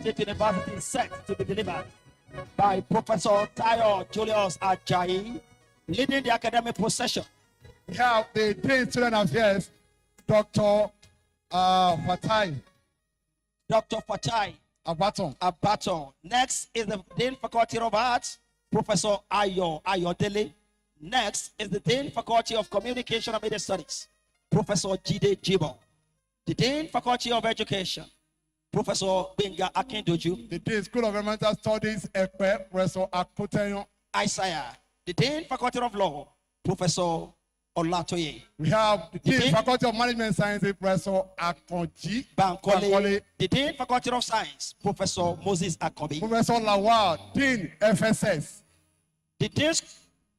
State University is set to be delivered by Professor Julius Ajayi, leading the academic procession. We have the Dean Student Affairs, Dr. Fatai. Dr. Fatai Abaton. Next is the Dean Faculty of Arts, Professor Ayodele. Next is the Dean Faculty of Communication and Media Studies, Professor Jide Jibo. The Dean Faculty of Education, Professor Benga Akindoju. The Dean School of Environmental Studies, Epe, Professor Akotenyo. Isaiah. The Dean Faculty of Law, Professor Olatoye. We have the Dean Faculty of Management Sciences, Professor Akonji Bankole. The Dean Faculty of Science, Professor Moses Akobi. Professor Lawal, Dean FSS. The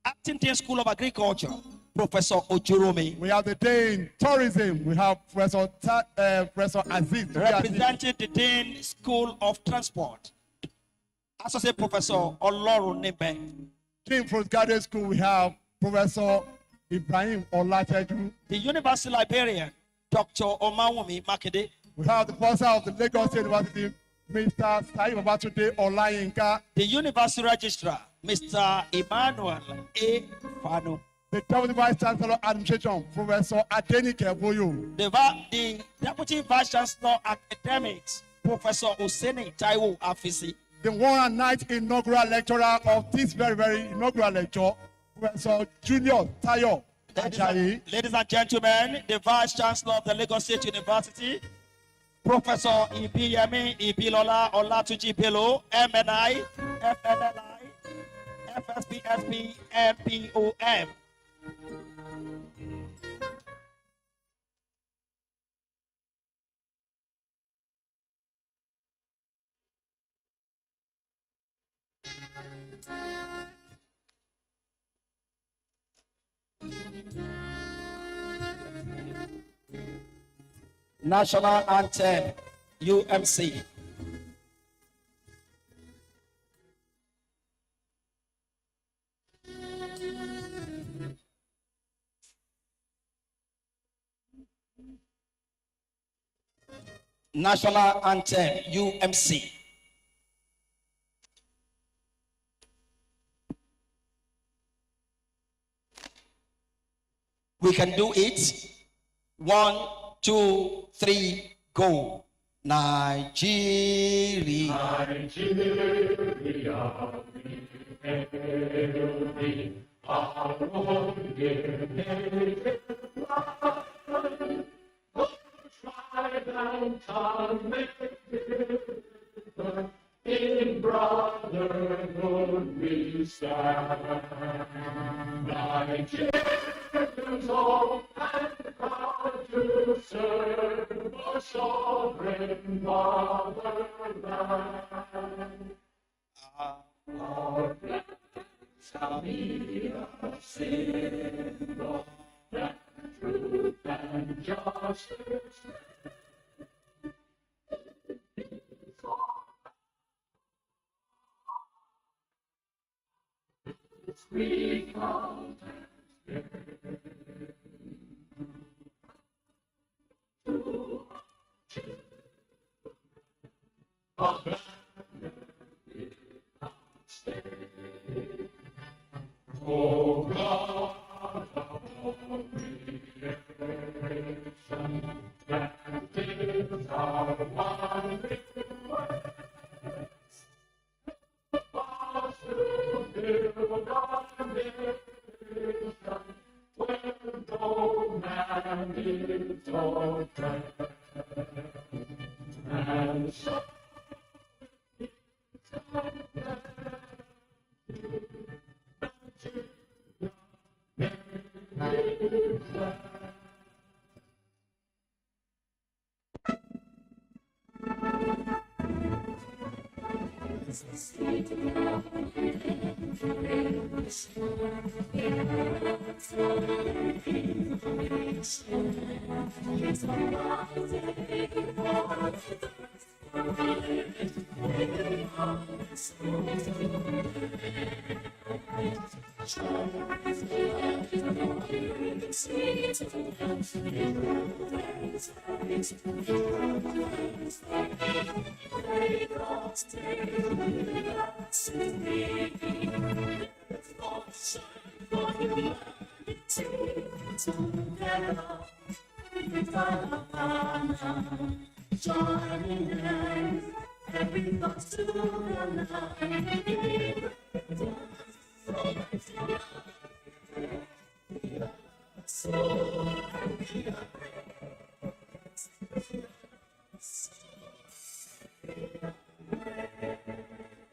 Acting Dean School of Agriculture, Professor Ojurome. We have the Dean Tourism. We have Professor Aziz. Representing the Dean School of Transport, Associate Professor Olorun Nebe. Dean Postgraduate School, we have Professor Ibrahim Olateju. The University Librarian, Dr. Omawumi Makede. We have the professor of the Lagos State University, Mr. Said Babatunde Olayinka. The University Registrar, Mr. Emmanuel A. Fano. The Deputy Vice Chancellor Administration, Professor Adenike Boyo. The Deputy Vice Chancellor Academics, Professor Oseni Taiwo Afisi. The one and night inaugural lecturer of this very inaugural lecture, Professor Julius Tayo Ajayi. Ladies and gentlemen, the Vice Chancellor of the Lagos State University, Professor Ibiyemi Ibilola Olatuji Bello, MNI, FNLI, FSPSP, MPOM. National Anthem, UMC. National Anthem, UMC. We can do it. 1, 2, 3, go. Nigeria. Nigeria, our own dear native land. Tribe and tongue in brotherhood we stand. Nigerians all and proud to serve our sovereign motherland. Our flags shall be a symbol that truth and justice we count as oh God of all creation, that is our one request. Us to build our nation, where no man is oppressed, and so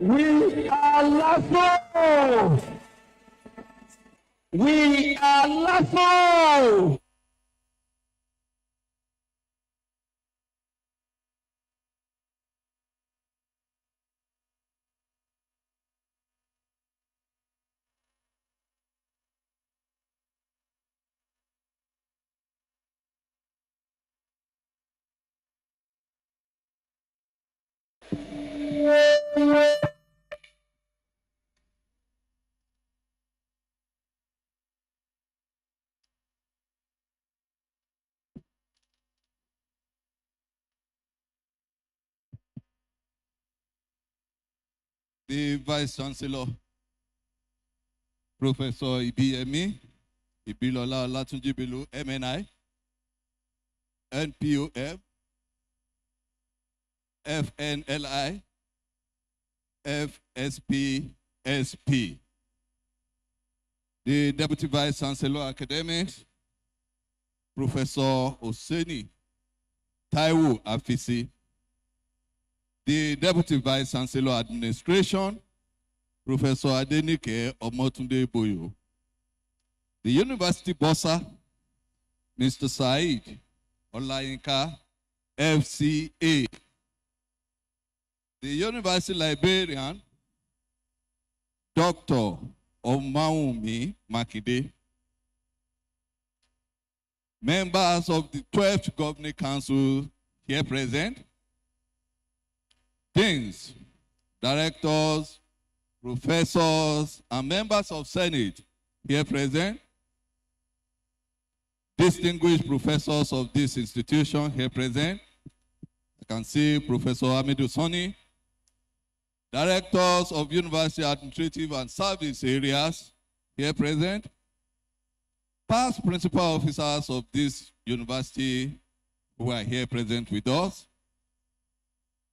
We are Lasso! We are Lasso! The Vice Chancellor, Professor Ibiyemi Ibilola Olatunji Bello, MNI, NPOM, FNLI, FSPSP. The Deputy Vice Chancellor Academics, Professor Oseni Taiwo Afisi. The Deputy Vice Chancellor Administration, Professor Adenike Omotunde Boyo. The University Bossa, Mr. Said Olayinka, FCA. The University Librarian, Dr. Omaumi Makinde. Members of the 12th Governing Council here present, deans, directors, professors, and members of Senate here present, distinguished professors of this institution here present. I can see Professor Hamidu Soni, directors of university administrative and service areas here present, past principal officers of this university who are here present with us,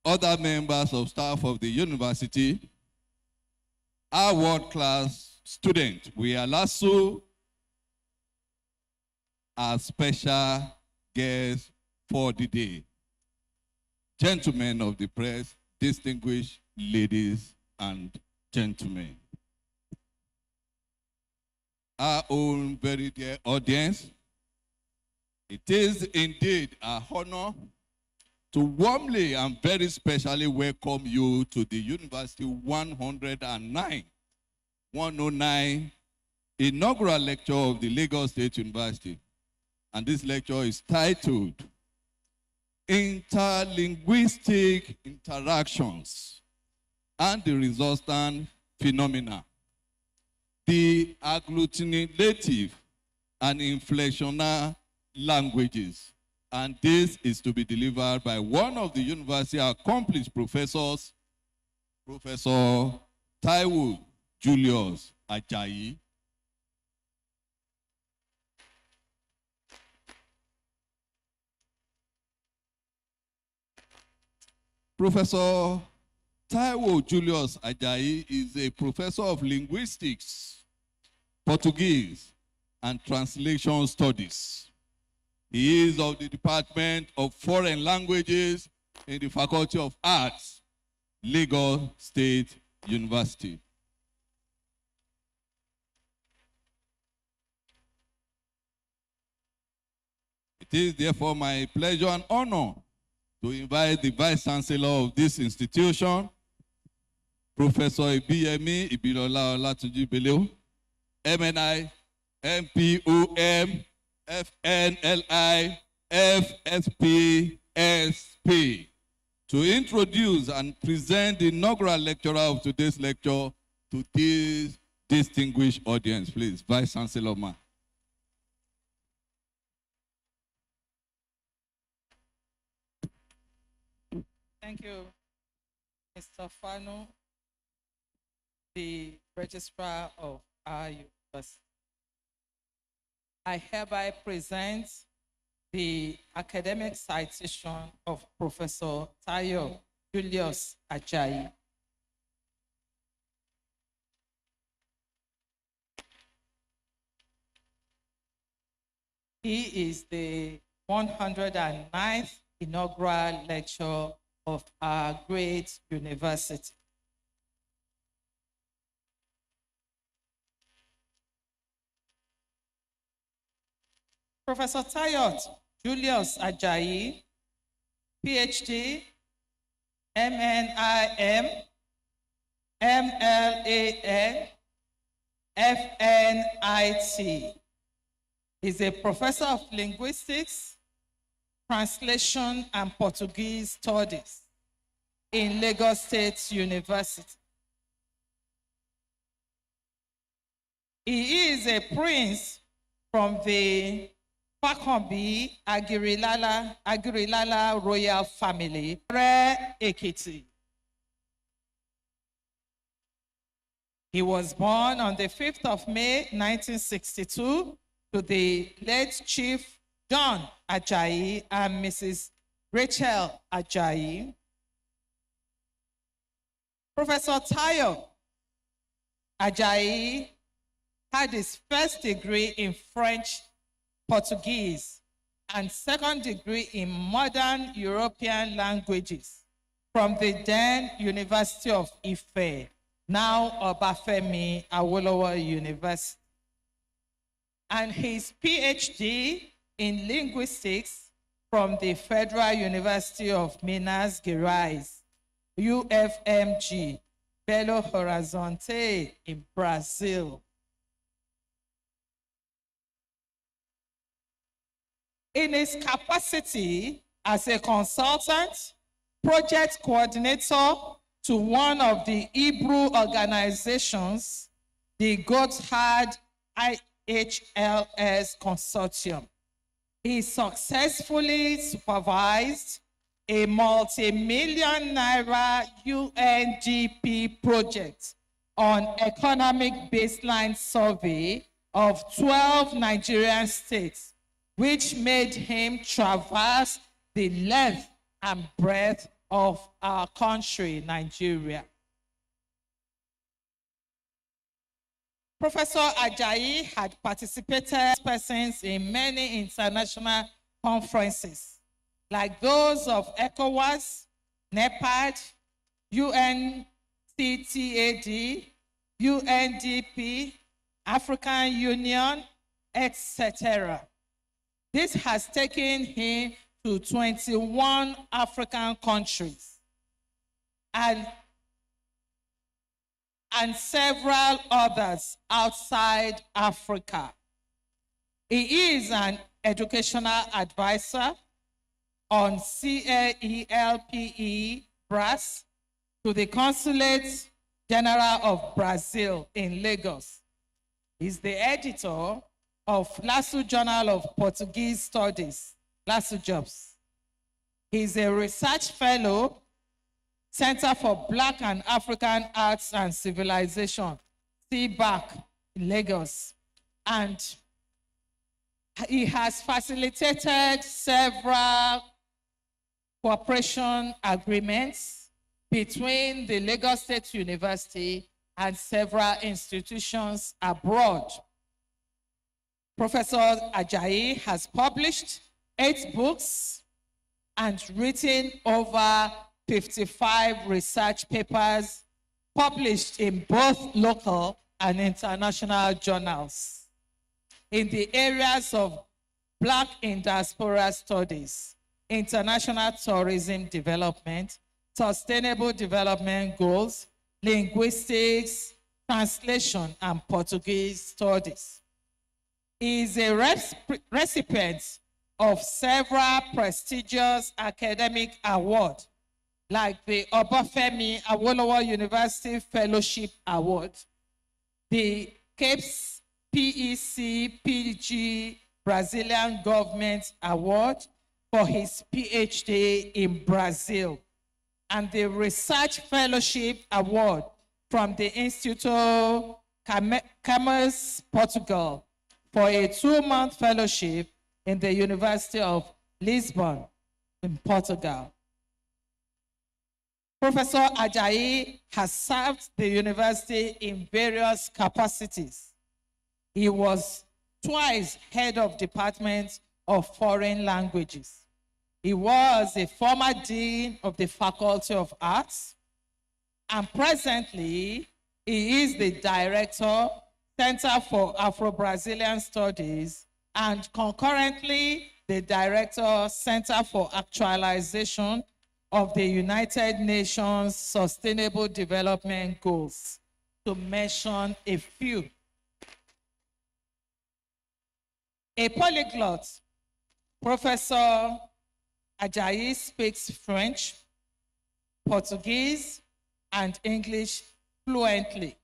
other members of staff of the university, our world-class students. We are Lasso as special guests for the day. Gentlemen of the press, distinguished ladies and gentlemen. Our own very dear audience, it is indeed an honor to warmly and very specially welcome you to the University 109 inaugural lecture of the Lagos State University. And this lecture is titled Interlinguistic Interactions and the Resultant Phenomena, the agglutinative and inflectional languages. And this is to be delivered by one of the university accomplished professors, Professor Taiwo Julius Ajayi. Professor Taiwo Julius Ajayi is a professor of linguistics, Portuguese, and translation studies. He is of the Department of Foreign Languages in the Faculty of Arts, Lagos State University. It is therefore my pleasure and honor to invite the Vice Chancellor of this institution, Professor Ibiyemi Ibilola Olatunji Bello, MNI, MPOM, FNLI, FSPSP, to introduce and present the inaugural lecturer of today's lecture to this distinguished audience. Please, Vice Chancellor Ma. Thank you. Mr. Fano, the registrar of our university. I hereby present the academic citation of Professor Tayo Julius Ajayi. He is the 109th inaugural lecture of our great university. Professor Tayo Julius Ajayi, PhD, MNIM, MLAN, FNIT. Is a professor of linguistics, translation, and Portuguese studies in Lagos State University. He is a prince from the Fakonbi Agirilala royal family, Re Ekiti. He was born on the 5th of May, 1962, to the late Chief John Ajayi and Mrs. Rachel Ajayi. Professor Tayo Ajayi had his first degree in French, Portuguese, and second degree in modern European languages from the then University of Ife, now Obafemi Awolowo University. And his PhD in linguistics from the Federal University of Minas Gerais, UFMG, Belo Horizonte in Brazil. In his capacity as a consultant, project coordinator to one of the Hebrew organizations, the Gotthard IHLS Consortium, he successfully supervised a multi-million naira UNDP project on economic baseline survey of 12 Nigerian states, which made him traverse the length and breadth of our country, Nigeria. Professor Ajayi had participated in many international conferences, like those of ECOWAS, NEPAD, UNCTAD, UNDP, African Union, etc. This has taken him to 21 African countries and several others outside Africa. He is an educational advisor on CAELPE BRAS to the Consulate General of Brazil in Lagos. He's the editor of LASU Journal of Portuguese Studies, LASU Jobs. He's a research fellow, Center for Black and African Arts and Civilization, CBAC in Lagos. And he has facilitated several cooperation agreements between the Lagos State University and several institutions abroad. Professor Ajayi has published 8 books and written over 55 research papers published in both local and international journals in the areas of Black in Diaspora Studies, international tourism development, sustainable development goals, linguistics, translation, and Portuguese studies. He is a recipient of several prestigious academic awards, like the Obafemi Awolowo University Fellowship Award, the CAPES PEC PG Brazilian Government Award for his PhD in Brazil, and the Research Fellowship Award from the Instituto Camões, Portugal, for a 2-month fellowship in the University of Lisbon in Portugal. Professor Ajayi has served the university in various capacities. He was twice head of Department of Foreign Languages. He was a former dean of the Faculty of Arts, and presently he is the director, Center for Afro-Brazilian Studies, and concurrently the director, Center for Actualization of the United Nations Sustainable Development Goals, to mention a few. A polyglot, Professor Ajayi speaks French, Portuguese, and English fluently,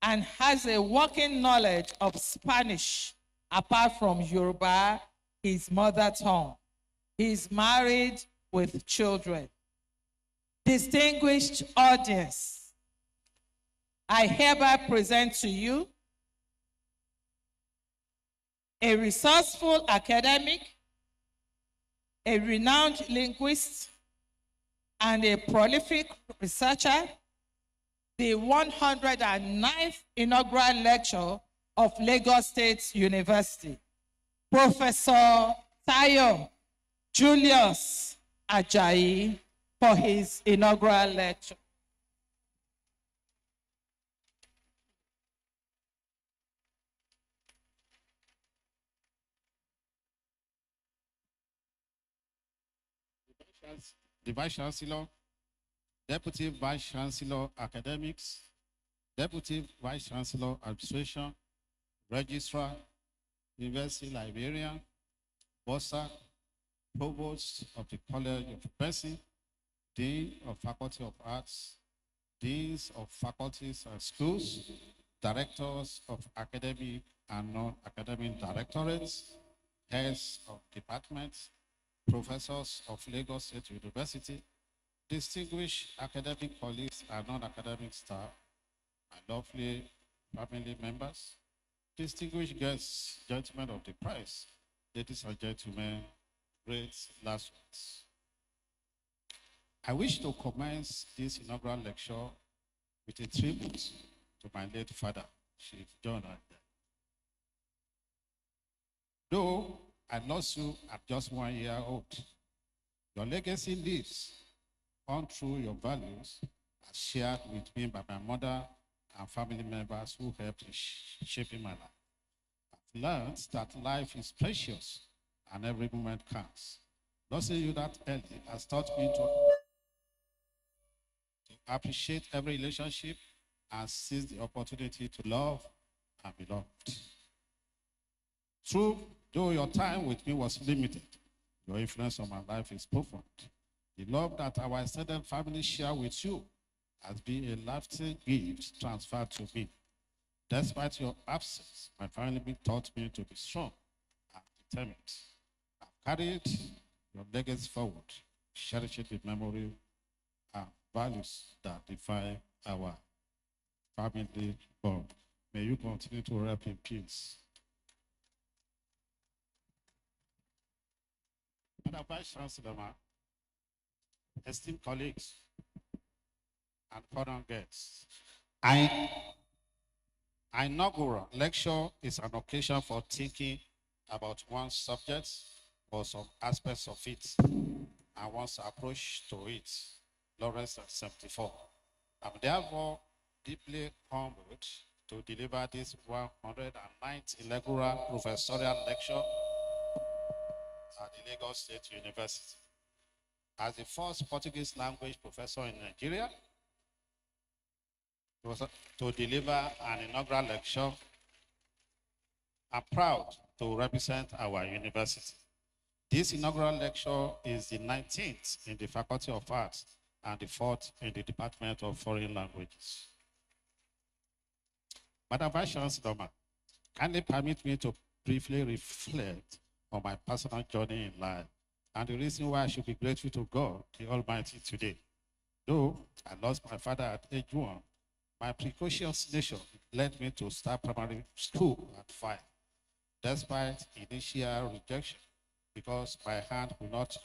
and has a working knowledge of Spanish, apart from Yoruba, his mother tongue. He is married with children. Distinguished audience, I hereby present to you a resourceful academic, a renowned linguist, and a prolific researcher, the 109th inaugural lecture of Lagos State University, Professor Tayo Julius Ajayi, for his inaugural lecture. The Vice Chancellor, Deputy Vice Chancellor Academics, Deputy Vice Chancellor Administration, Registrar, University Librarian, Bossa, Provost of the College of Nursing, Dean of Faculty of Arts, Deans of Faculties and Schools, Directors of Academic and Non-Academic Directorates, Heads of Departments, Professors of Lagos State University, distinguished academic colleagues and non-academic staff, my lovely family members, distinguished guests, gentlemen of the press, ladies and gentlemen, great last words. I wish to commence this inaugural lecture with a tribute to my late father, Chief John Ajayi. Though I lost you at just 1 year old, your legacy lives on through your values as shared with me by my mother and family members who helped in shaping my life. I've learned that life is precious and every moment counts. Losing you that early has taught me to appreciate every relationship and seize the opportunity to love and be loved. True, though your time with me was limited, your influence on my life is profound. The love that our extended family share with you has been a lasting gift transferred to me. Despite your absence, my family taught me to be strong and determined. I've carried your legacy forward, cherishing the memory and values that define our family bond. May you continue to rep in peace. Madam Vice Chancellor, esteemed colleagues and foreign guests, inaugural lecture is an occasion for thinking about one's subject or some aspects of it and one's approach to it. Lawrence at 74. I'm therefore deeply humbled to deliver this 109th inaugural professorial lecture at the Lagos State University. As the first Portuguese language professor in Nigeria to deliver an inaugural lecture, I'm proud to represent our university. This inaugural lecture is the 19th in the Faculty of Arts and the 4th in the Department of Foreign Languages. Madam Vice Chancellor, kindly permit me to briefly reflect on my personal journey in life and the reason why I should be grateful to God, the Almighty, today. Though I lost my father at age 1, my precocious nature led me to start primary school at 5, despite initial rejection, because my hand would not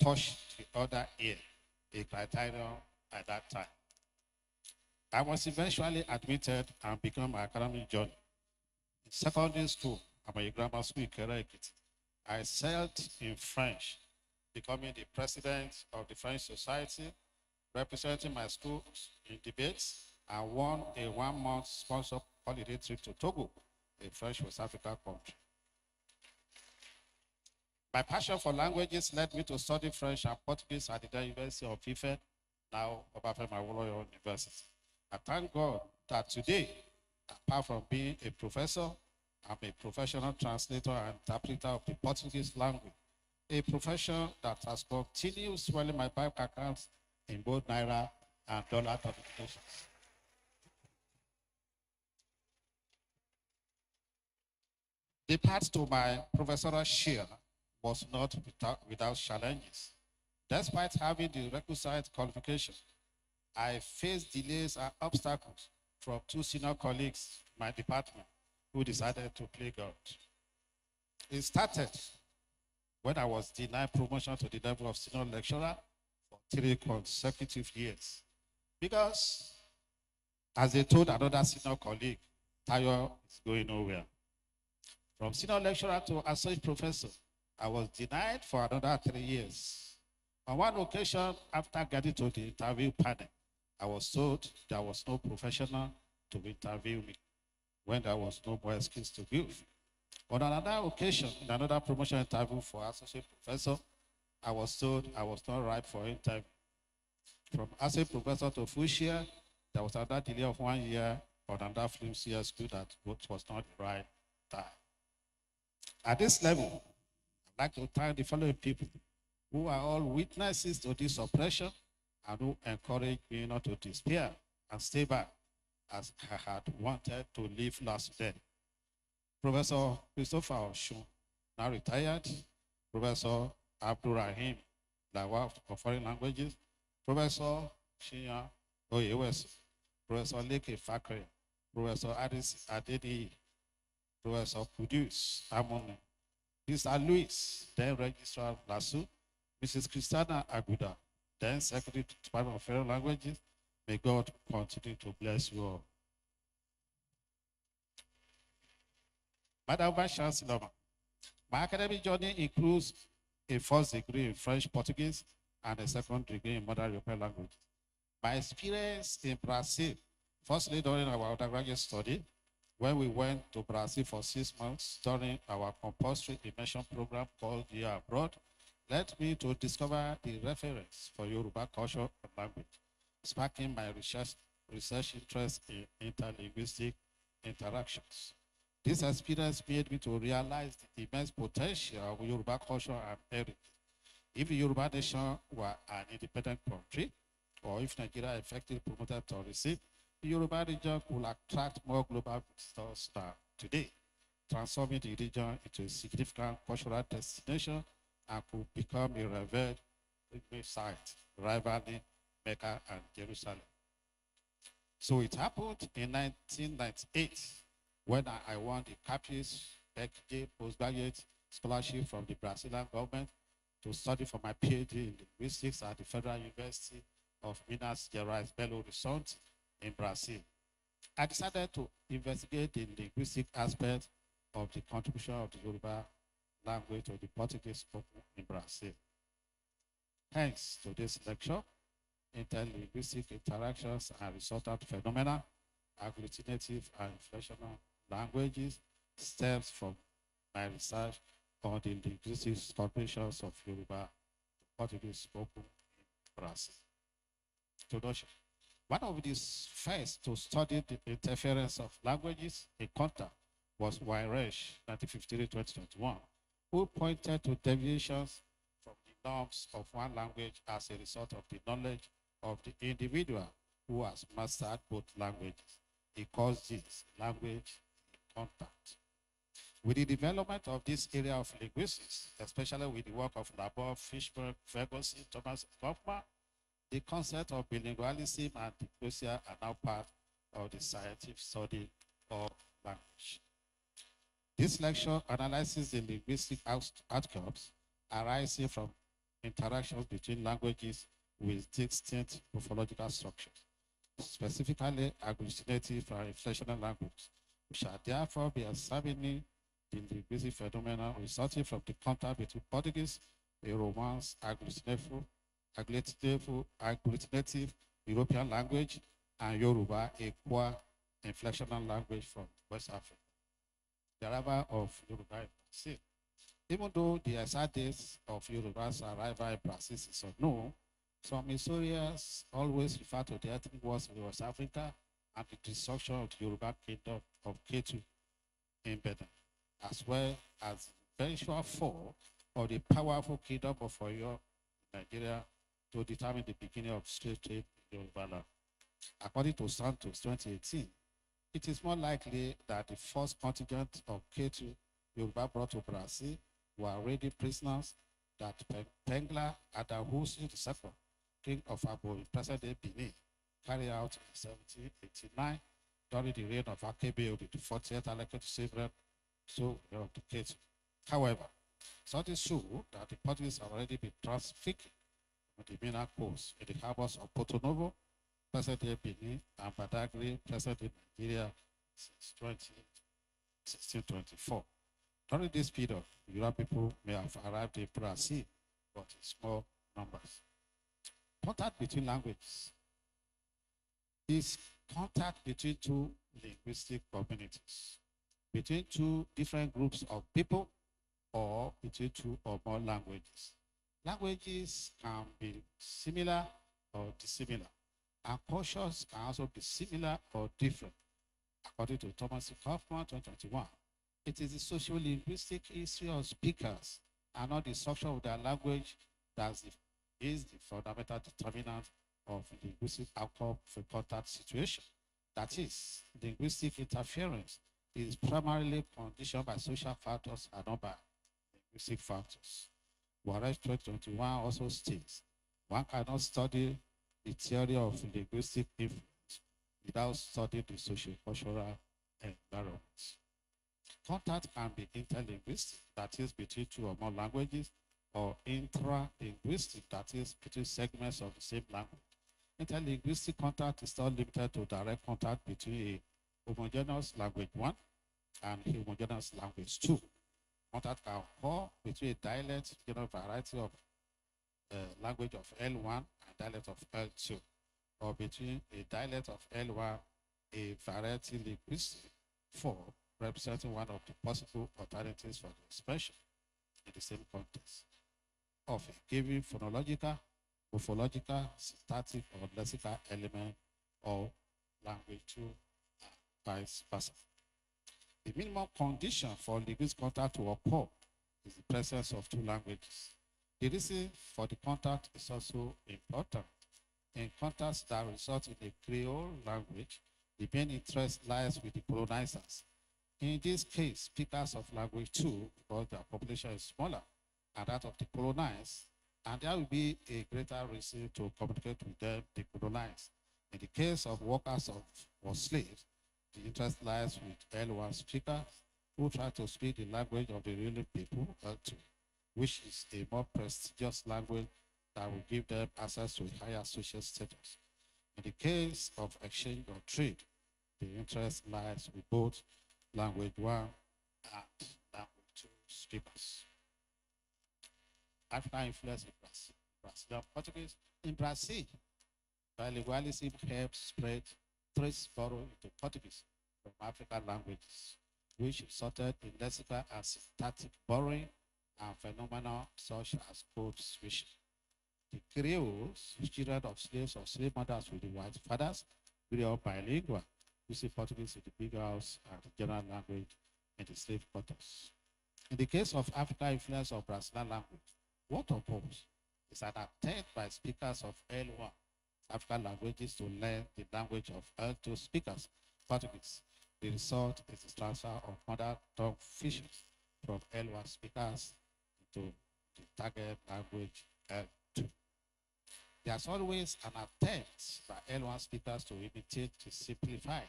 touch the other ear, a criterion at that time. I was eventually admitted and began my academic journey. In secondary school, I'm a grammar school in Kere Ekiti. I excelled in French, becoming the president of the French Society, representing my school in debates, and won a 1-month sponsored holiday trip to Togo, a French West African country. My passion for languages led me to study French and Portuguese at the University of Ife, now Obafemi Awolowo University. I thank God that today, apart from being a professor, I'm a professional translator and interpreter of the Portuguese language, a profession that has continued swelling my bank accounts in both Naira and dollar denominations. The path to my professorial share was not without challenges. Despite having the requisite qualification, I faced delays and obstacles from 2 senior colleagues in my department who decided to play God. It started when I was denied promotion to the level of senior lecturer for 3 consecutive years. Because, as they told another senior colleague, Tayo is going nowhere. From senior lecturer to associate professor, I was denied for another 3 years. On one occasion, after getting to the interview panel, I was told there was no professional to interview me when there was no more excuse to give. On another occasion, in another promotion interview for associate professor, I was told I was not right for interview. From associate professor to full share, there was another delay of 1 year on another film CS school that was not the right time. At this level, I'd like to thank the following people who are all witnesses to this oppression and who encouraged me not to despair and stay back as I had wanted to live last day. Professor Christopher Oshun, now retired, Professor Abdurrahim Lawal of Foreign Languages, Professor Shinya Oyewesi, Professor Leke Fakre, Professor Adis Adedi, Professor Kudus Amone, Mr. Luis, then Registrar Lasso, Mrs. Christiana Aguda, then Secretary to the Department of Foreign Languages. May God continue to bless you all. Madam Vice Chancellor, my academic journey includes a first degree in French Portuguese and a second degree in modern European languages. My experience in Brazil, firstly during our undergraduate study, when we went to Brazil for 6 months during our compulsory immersion program called Year Abroad, led me to discover the reference for Yoruba culture and language, sparking my research interest in interlinguistic interactions. This experience made me to realize the immense potential of Yoruba culture and heritage. If the Yoruba nation were an independent country, or if Nigeria effectively promoted tourism, the Yoruba region could attract more global visitors than today, transforming the region into a significant cultural destination and could become a revered pilgrimage site, rivaling Mecca and Jerusalem. So it happened in 1998 when I won the Capiz PhD postgraduate scholarship from the Brazilian government to study for my PhD in linguistics at the Federal University of Minas Gerais, Belo Horizonte in Brazil. I decided to investigate the linguistic aspect of the contribution of the Yoruba language to the Portuguese spoken in Brazil. Thanks to this lecture, interlinguistic interactions and resultant phenomena, agglutinative and inflectional languages stems from my research on the linguistic contributions of Yoruba to Portuguese spoken in Brazil. Introduction. One of the first to study the interference of languages in contact was Wairesh, 1953-2021, who pointed to deviations from the norms of one language as a result of the knowledge of the individual who has mastered both languages. He calls this language in contact. With the development of this area of linguistics, especially with the work of Labor, Fishburne, Ferguson, Thomas Kaufman, the concept of bilingualism and linguistia are now part of the scientific study of language. This lecture analyzes the linguistic outcomes arising from interactions between languages with distinct morphological structures, specifically agglutinative and inflectional language. We shall therefore be examining the linguistic phenomena resulting from the contact between Portuguese, a Romance, agglutinative European language, and Yoruba, a Kwa inflectional language from West Africa. The arrival of Yoruba in Brazil. Even though the exact dates of Yoruba's arrival in Brazil is unknown, some historians always refer to the ethnic wars in West Africa and the destruction of the Yoruba kingdom of Ketu in Benin, as well as the eventual fall of the powerful kingdom of Oyo in Nigeria to determine the beginning of slave trade in Yoruba land. According to Santos 2018, it is more likely that the first contingent of Ketu Yoruba brought to Brazil were already prisoners that Pengla Adahusi II, king of Abo in present-day Benin, carried out in 1789 during the reign of Akebe the 40th elected to save them of the Ketu. However, studies show that the Portuguese have already been trafficking on the Mina coast in the harbors of Porto Novo, present-day Benin, and Badagry, present-day Nigeria since 1624. During this period, Yoruba people may have arrived in Brazil, but in small numbers. Contact between languages is contact between two linguistic communities, between two different groups of people, or between two or more languages. Languages can be similar or dissimilar, and cultures can also be similar or different. According to Thomas Kaufman, 2021, it is the socio-linguistic history of speakers and not the structure of their language that is the fundamental determinant of linguistic outcome for contact situation. That is, linguistic interference is primarily conditioned by social factors and not by linguistic factors. Whereas 2021 also states, one cannot study the theory of linguistic influence without studying the socio-cultural environment. Contact can be interlinguistic, that is between two or more languages, or intralinguistic, that is between segments of the same language. Interlinguistic contact is not limited to direct contact between a homogeneous language 1 and a homogeneous language 2. Contact can occur between a dialect, variety of language of L1 and dialect of L2, or between a dialect of L1, a variety linguistic 4, representing one of the possible alternatives for the expression in the same context of a given phonological, morphological, syntactic, or lexical element or language 2, and vice versa. The minimum condition for linguistic contact to occur is the presence of two languages. The reason for the contact is also important. In contacts that result in a Creole language, the main interest lies with the colonizers. In this case, speakers of language 2, because their population is smaller, and that of the colonized, and there will be a greater reason to communicate with them, the colonized. In the case of workers or slaves, the interest lies with L1 speakers who try to speak the language of the ruling people, L2, which is a more prestigious language that will give them access to a higher social status. In the case of exchange or trade, the interest lies with both language 1 and language 2 speakers. African influence in Brazil. Brazilian Portuguese. In Brazil, bilingualism helped spread trace borrowing into Portuguese from African languages, which resulted in lexical and syntactic borrowing and phenomena such as code switching. The Creoles, children of slaves or slave mothers with the white fathers, grew up bilingual, using Portuguese in the big house and the general language in the slave quarters. In the case of African influence of Brazilian language, what occurs is an attempt by speakers of L1 African languages to learn the language of L2 speakers, Portuguese, The result is the transfer of mother tongue features from L1 speakers to the target language L2. There's always an attempt by L1 speakers to imitate the simplified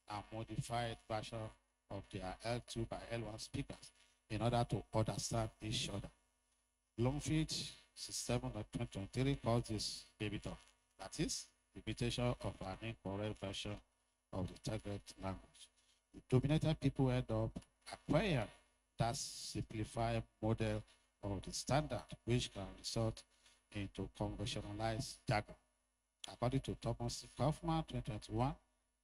and modified version of their L2 by L1 speakers in order to understand each other. Bloomfield 67 of 2023 calls this baby talk. That is, imitation of an incorrect version of the target language. The dominated people end up acquiring that simplified model of the standard, which can result into conventionalized jargon. According to Thomas Kaufman, 2021,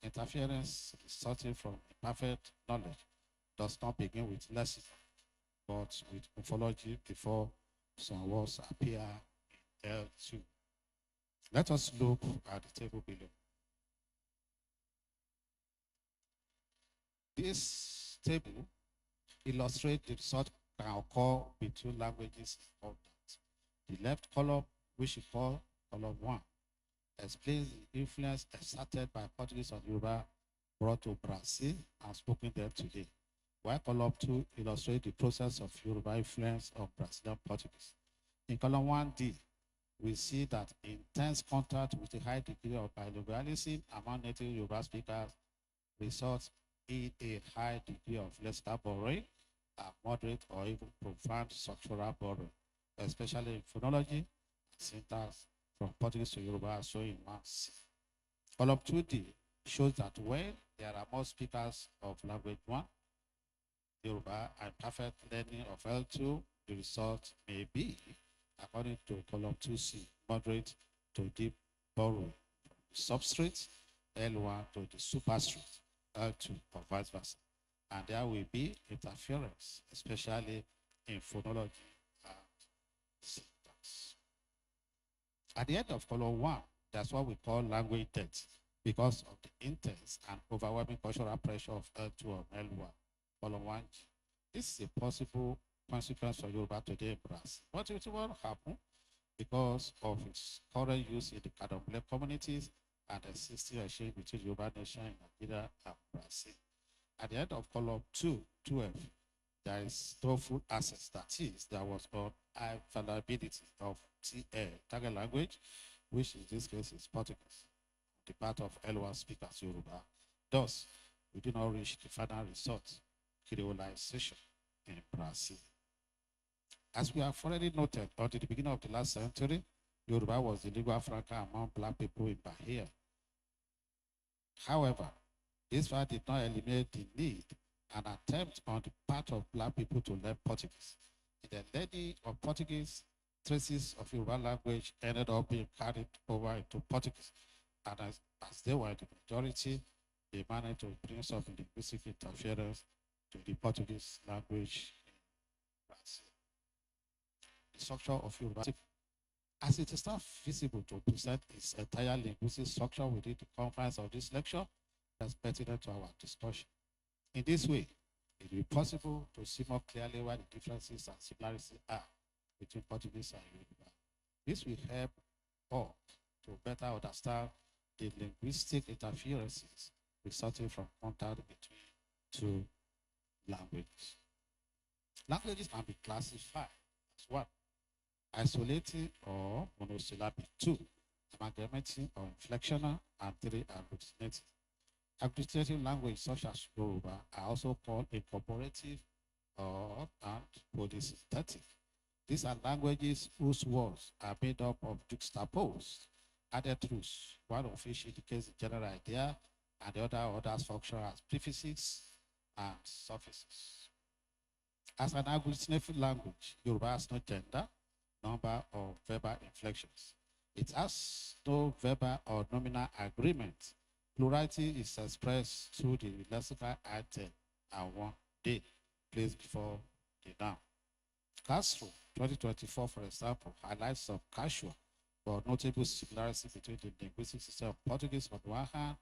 interference resulting from imperfect knowledge does not begin with lexicon, but with morphology before some words appear in L2. Let us look at the table below. This table illustrates the result can occur between languages of that. The left column, which we call column 1, explains the influence exerted by Portuguese on Yoruba brought to Brazil and spoken there today, while column 2 illustrates the process of Yoruba influence on Brazilian Portuguese. In column 1D, we see that intense contact with a high degree of bilingualism among native Yoruba speakers results in a high degree of lexical borrowing and moderate or even profound structural borrowing, especially in phonology and syntax from Portuguese to Yoruba, as shown in 1C. Column 2D shows that when there are more speakers of language 1, Yoruba, and perfect learning of L2, the result may be, according to column 2C, moderate to deep borrowing from the substrate L1 to the superstrate L2, or vice versa. And there will be interference, especially in phonology and syntax. At the end of column 1, that's what we call language debt because of the intense and overwhelming cultural pressure of L2 on L1. Column 1. This is a possible consequence for Yoruba today in Brazil. But it will happen because of its current use in the Candomblé communities and existing exchange between Yoruba nation in Nigeria and Brazil. At the end of column 212, there is no full access. That is, there was no high availability of TL, target language, which in this case is Portuguese, the part of L1 speakers Yoruba. Thus, we do not reach the final result, creolization in Brazil. As we have already noted, until the beginning of the last century, Yoruba was the lingua franca among black people in Bahia. However, this fact did not eliminate the need and attempt on the part of black people to learn Portuguese. In the learning of Portuguese, traces of Yoruba language ended up being carried over into Portuguese. And as they were the majority, they managed to bring some linguistic interference to the Portuguese language in Brazil. The structure of Yoruba, as it is not feasible to present its entire linguistic structure within the confines of this lecture, that's pertinent to our discussion. In this way, it will be possible to see more clearly what the differences and similarities are between Portuguese and Yoruba. This will help all to better understand the linguistic interferences resulting from contact between two languages. Languages can be classified as one, isolating or monosyllabic, 2, amalgamating or inflectional, and 3, agglutinating. Agglutinative language such as Yoruba are also called incorporative and polysynthetic. These are languages whose words are made up of juxtaposed added roots, one of which indicates the general idea, and the others function as prefixes and suffixes. As an agglutinative language, Yoruba has no gender, number, or verbal inflections. It has no verbal or nominal agreement. Plurality is expressed through the lexical item and one day placed before the noun. Castro, 2024, for example, highlights some casual but notable similarity between the linguistic system of Portuguese on one hand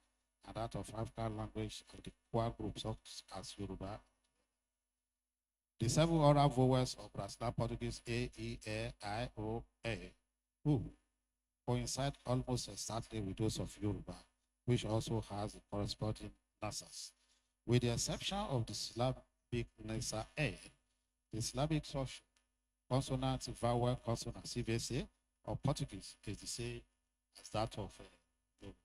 and that of African language of the core groups such as Yoruba. The 7 oral vowels of Brazilian Portuguese A, E, I, O, A, U coincide almost exactly with those of Yoruba, which also has the corresponding nasals. With the exception of the syllabic nasal A, the syllabic structure, consonant, vowel, consonant, CVSA, or Portuguese is the same as that of Yoruba.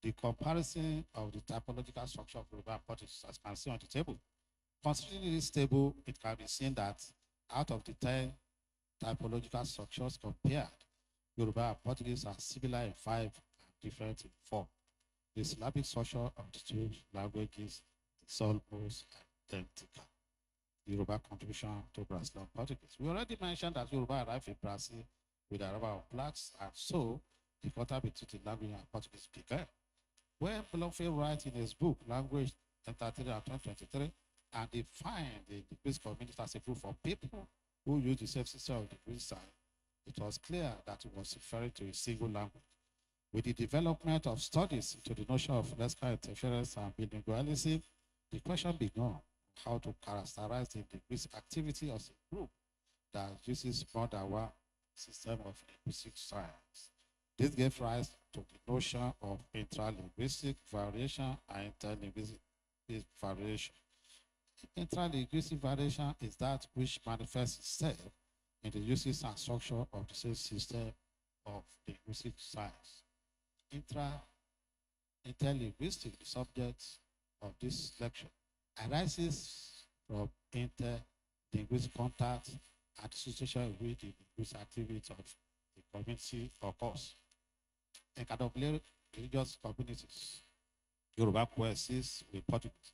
The comparison of the typological structure of Yoruba and Portuguese, as you can see on the table. Considering this table, it can be seen that out of the 10 typological structures compared, Yoruba and Portuguese are similar in 5 and different in 4. The syllabic structure of the two languages is almost identical. Yoruba contribution to Brazilian Portuguese. We already mentioned that Yoruba arrived in Brazil with the arrival of blacks, and so the contact between the language and Portuguese began. When Bloomfield writes in his book, Language 2023 and 2023, and defined the linguistic community as a group of people who use the same system of linguistic sign, it was clear that it was referring to a single language. With the development of studies into the notion of lexical interference and bilingualism, the question began how to characterize the linguistic activity of a group that uses more than one system of linguistic science. This gave rise to the notion of intralinguistic variation and interlinguistic variation. Intralinguistic variation is that which manifests itself in the uses and structure of the same system of linguistic science. Interlinguistic, the subject of this lecture, arises from interlinguistic contact and the situation in which the linguistic activity of the community occurs. In Kadobler religious communities, Yoruba coexists with Portuguese.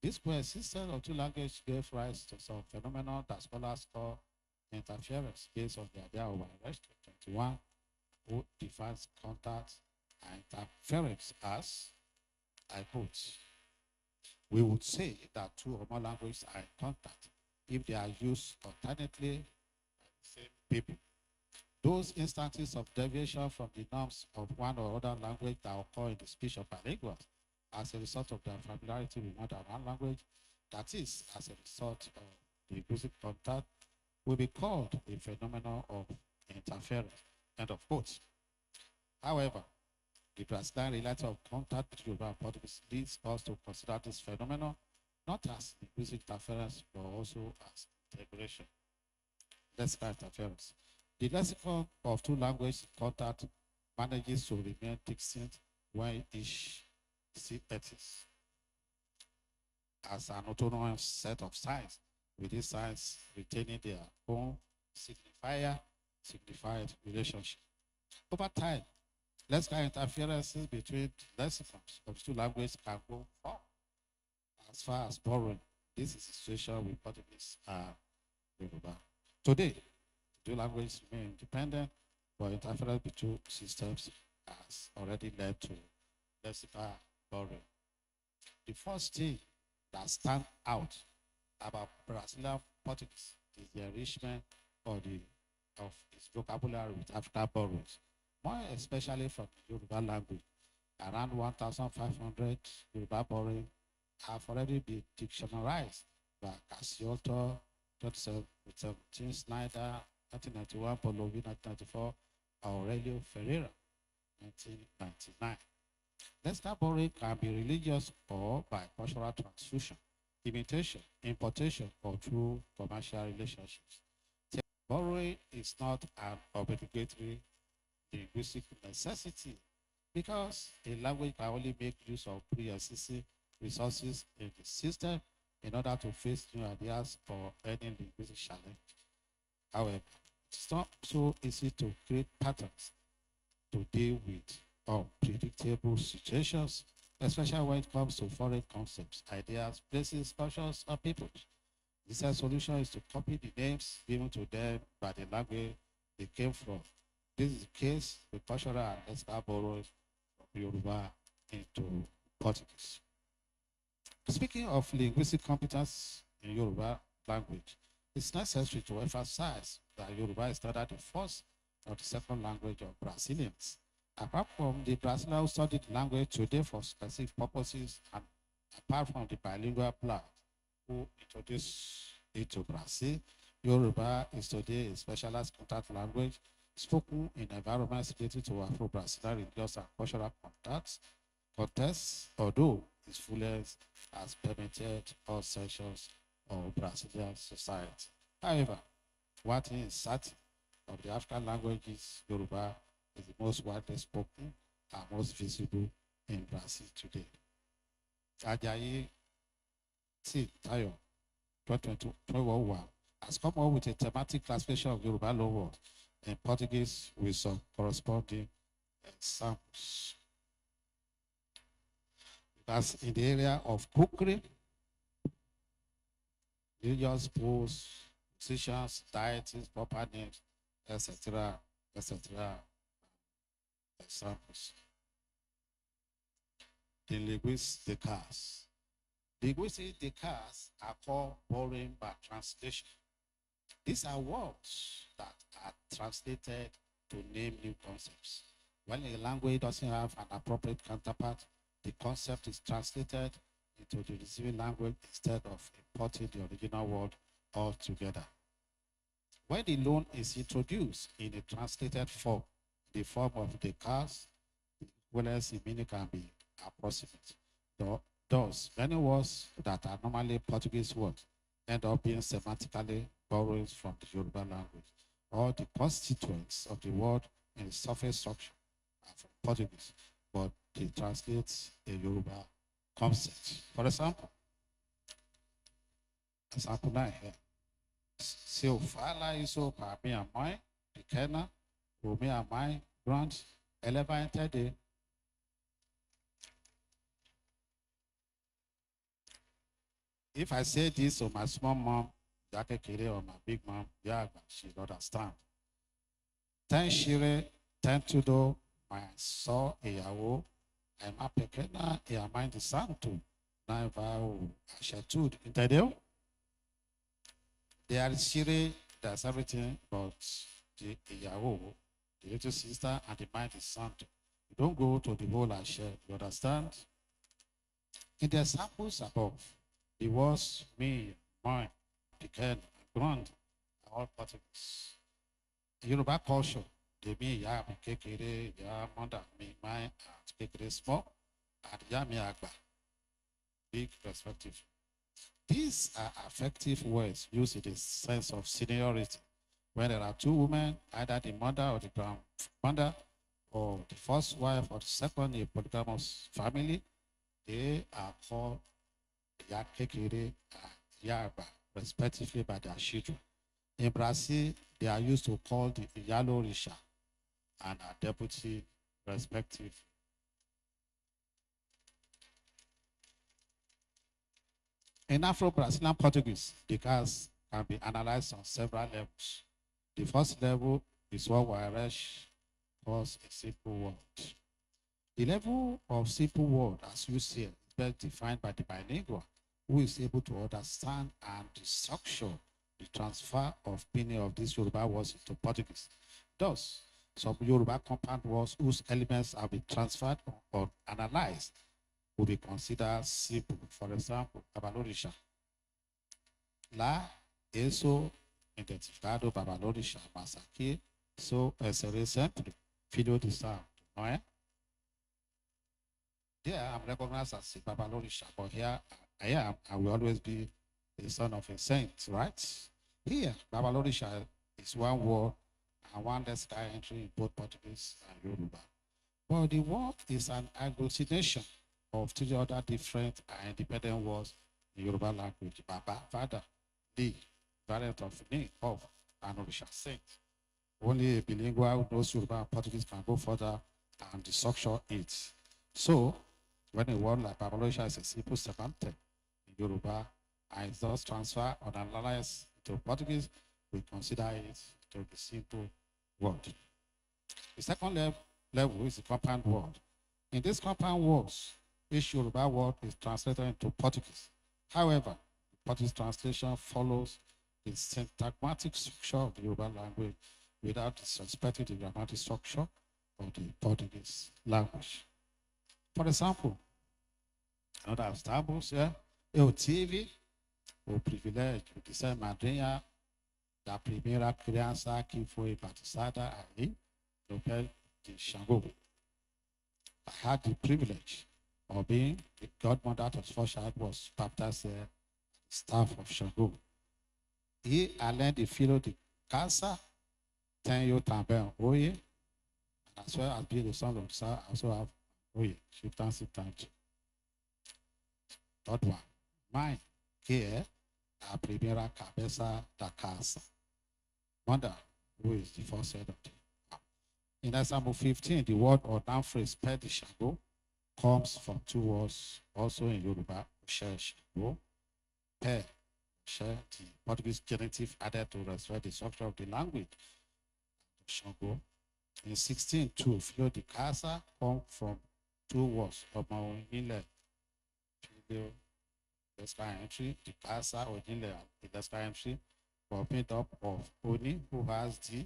This coexistence of two languages gave rise to some phenomena that scholars call interference based on the idea of arrest 21, who defines contact and interference as, I quote, we would say that two or more languages are in contact if they are used alternately by the same people. Those instances of deviation from the norms of one or other language that occur in the speech of bilinguals as a result of their familiarity with more than one language, that is, as a result of the linguistic contact, will be called a phenomenon of interference. End of quote. However, the Brazilian reality of contact between Yoruba and Portuguese leads us to consider this phenomenon not as linguistic interference, but also as integration. Lexical interference. The lexicon of two languages contact manages to remain distinct when each exists as an autonomous set of signs, with these signs retaining their own signified relationship. Over time, lexical interferences between lexicons of two languages can go as far as borrowing. This is the situation with Portuguese and Yoruba. Today, two languages remain independent, but interference between systems has already led to lexical borrowing. The first thing that stands out about Brazilian Portuguese is the enrichment of its vocabulary with African borrowings, more especially from the Yoruba language. Around 1,500 Yoruba borrowings have already been dictionarized by Cassiotto, 2017, Snyder, 1991, Polovi, 1994, Aurelio Ferreira, 1999. Lexical borrowing can be religious or by cultural transfusion, imitation, importation, or through commercial relationships. Borrowing is not an obligatory linguistic necessity because a language can only make use of pre-existing resources in the system in order to face new ideas or any linguistic challenge. However, it's not so easy to create patterns to deal with unpredictable situations, especially when it comes to foreign concepts, ideas, places, cultures, or peoples. The said solution is to copy the names given to them by the language they came from. This is the case with cultural and lexical borrowing from Yoruba into Portuguese. Speaking of linguistic competence in Yoruba language, it's necessary to emphasize that Yoruba is not the first or the second language of Brazilians. Apart from the Brazilians who studied the language today for specific purposes, and apart from the bilingual black who introduced it to Brazil, Yoruba is today a specialized contact language spoken in environments related to Afro-Brazilian religious and cultural contexts, although its fullest has permeated all sections of Brazilian society. However, one thing is certain, of the African languages, Yoruba is the most widely spoken and most visible in Brazil today. Ajayi Tayo 2021 has come up with a thematic classification of Yoruba loanwords in Portuguese with some corresponding examples. That's in the area of cookery, religious pools, musicians, deities, proper names, etc., etc. Examples. The linguistic decars. Linguistic decars are called borrowing by translation. These are words that are translated to name new concepts. When a language doesn't have an appropriate counterpart, the concept is translated into the receiving language instead of importing the original word altogether. When the loan is introduced in a translated form, the form of the cars, equivalence in meaning can be approximate. Thus, many words that are normally Portuguese words end up being semantically borrowed from the Yoruba language, or the constituents of the word in the surface structure are from Portuguese, but they translate a Yoruba concept. For example 9 here. Se eu falar isso para minha mãe pequena, ou minha mãe grande, ela vai entender. If I say this to my small mom, or my big mom, yeah, she understand. Ten shire, ten tudo, my só ìyàwó, my pequena, e a mãe de santo, na vai achar tudo, entendeu? They are shire, that's everything, but the ìyàwó, the little sister, and the mind is santo. You don't go to the whole and share, you understand? In the examples above, the words me, mine, pecan, grand are all Portuguese. In Yoruba culture, they mean ya mi kekere, ya mother me, mine, and kekere small, and ya mi agba, big perspective. These are effective words used in the sense of seniority. When there are two women, either the mother or the grandmother, or the first wife or the second in a polygamous family, they are called Ya Kekere and Yarba, respectively by their children. In Brazil, they are used to call the Yalo Risha and a deputy, respectively. In Afro-Brazilian Portuguese, the cars can be analyzed on several levels. The first level is what Wairesh calls a simple word. The level of simple word, as you see, is best defined by the bilingual, who is able to understand and structure the transfer of meaning of these Yoruba words into Portuguese. Thus, some Yoruba compound words whose elements have been transferred or analyzed will be considered simple. For example, Babalorisha. La, eso, identificado Babalorisha, mas aqui, so, serei sempre filho de santo, não é? There, I'm recognized as a Babalorisha, but here I am, I will always be the son of a saint, right? Here, Babalorisha is one word and one letter entry in both Portuguese and Yoruba. But the word is an agglutination of three other different and independent words in Yoruba language. Baba, father, the variant of name, of, and Orisha, saint. Only a bilingual who knows Yoruba and Portuguese can go further and structure it. So, when a word like Babalorisha is a simple semantic in Yoruba and is thus transferred or analyzed to Portuguese, we consider it to be simple word. The second level is the compound word. In these compound words, each Yoruba word is translated into Portuguese. However, the Portuguese translation follows the syntagmatic structure of the Yoruba language without disrespecting the grammatic structure of the Portuguese language. For example, another examples here, eu tive o privilégio de ser madrinha da primeira criança que foi batizada ali no pé de Xangô. I had the privilege or being the godmother to the first child, was baptized the staff of Shango. He learned the philo the cancer, 10 year tambel, Oye, and as well as being the son of the son, also have Oye, chieftaincy times. Third one, mine, here, a primera cabeza da casa. Mother, who is the first head of the house. In Example 15, the word or noun phrase pedi Shango comes from two words also in Yoruba, share Shango, pe, share, the Portuguese genitive added to respect the structure of the language. Shango. In 16:2, Filo de Casa come from two words of my own inlet. Entry, the Casa or inlet, the entry, were made up of Oni, who has the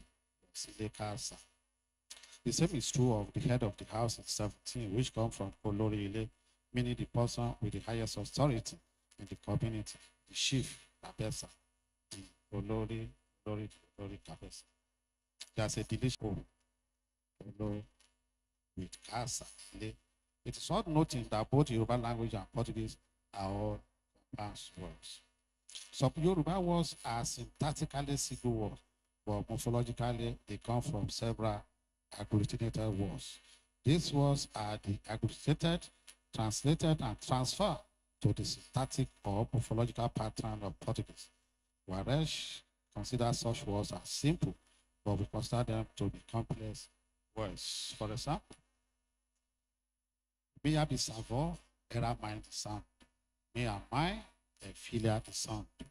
Sile Casa. The same is true of the head of the house in 17, which come from Olori Ile, meaning the person with the highest authority in the community, the chief, Kabesa, the Olori Kabesa. There's a delicious with Casa. It is worth noting that both Yoruba language and Portuguese are all compound words. Some Yoruba words are syntactically single words, but morphologically they come from several agglutinated words. These words are the agglutinated, translated, and transferred to the syntactic or morphological pattern of Portuguese, whereas consider such words as simple, but we consider them to be complex words. For example, Mia Bisavo era mãe de santo. Minha mãe é filha de santo.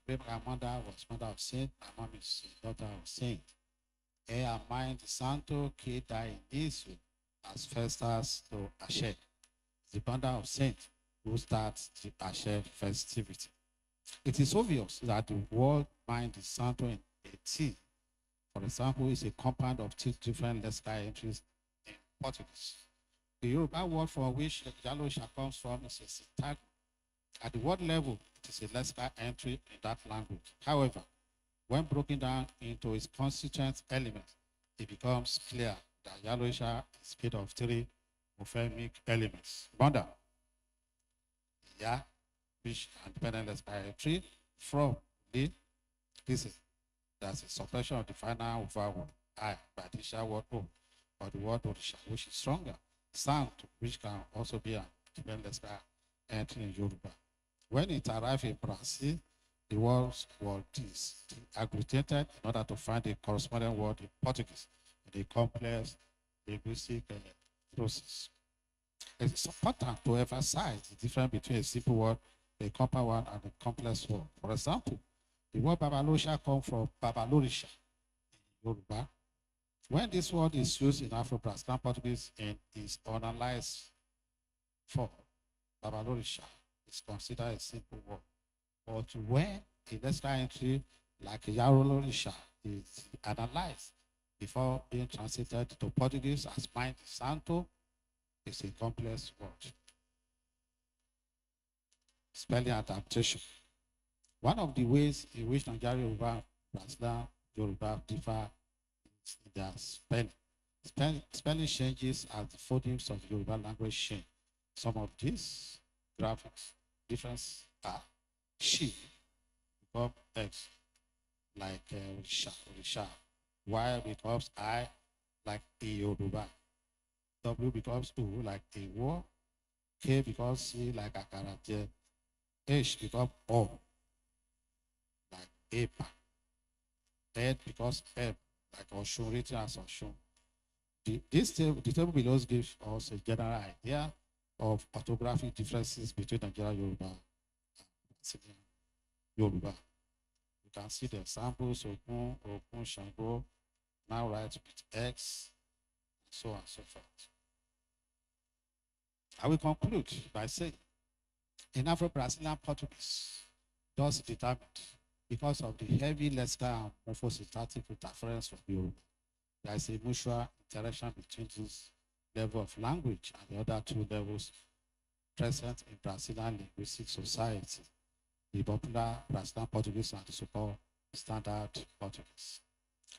My grandmother was mother of saint, my mom is daughter of saint. É a mãe de santo que dá início às festas do Axé. The mother of saint who starts the Axé festivity. It is obvious that the word mãe de santo in 18, for example, is a compound of two different lexical entries in Portuguese. The Yoruba word for which Yalosha comes from is a syntagm. At the word level, it is a lexical entry in that language. However, when broken down into its constituent elements, it becomes clear that Yalosha is made of three morphemic elements. Banda, Ya, which independent lexical entry, from, Li, this is that's a suppression of the final vowel I by the additional word O, or the word Orisha, which is stronger. Sound, which can also be an independent entry in Yoruba. When it arrived in Brazil, the words were agglutinated in order to find a corresponding word in Portuguese in a complex linguistic process. It's important to emphasize the difference between a simple word, a compound one, and a complex word. For example, the word Babalosha comes from Babalorisha in Yoruba. When this word is used in Afro-Brazilian Portuguese in its analyzed form, Babalorisha is considered a simple word. But when a lexical entry like Yarolorisha is analyzed before being translated to Portuguese as Mãe de Santo, it's a complex word. Spelling adaptation. One of the ways in which Nigerian Yoruba, Brazilian Yoruba differ is in their spelling. Spelling changes as the phonemes of Yoruba language change. Some of these graphics differences are she becomes X, like Risha. Y becomes I, like a Yoruba. W becomes U, like a war. K becomes C, like a Karate. H becomes O, like APA. N becomes M, like Oshun, written as Oshun. The table below gives us a general idea of orthographic differences between Nigerian Yoruba and Brazilian Yoruba. You can see the examples of Okun, Shango, now write with X, and so on and so forth. I will conclude by saying, in Afro-Brazilian Portuguese, thus determined because of the heavy lexical and morphosyntactic interference from Yoruba, there is a mutual interaction between this level of language and the other two levels present in Brazilian linguistic society, the popular Brazilian Portuguese and the so-called standard Portuguese.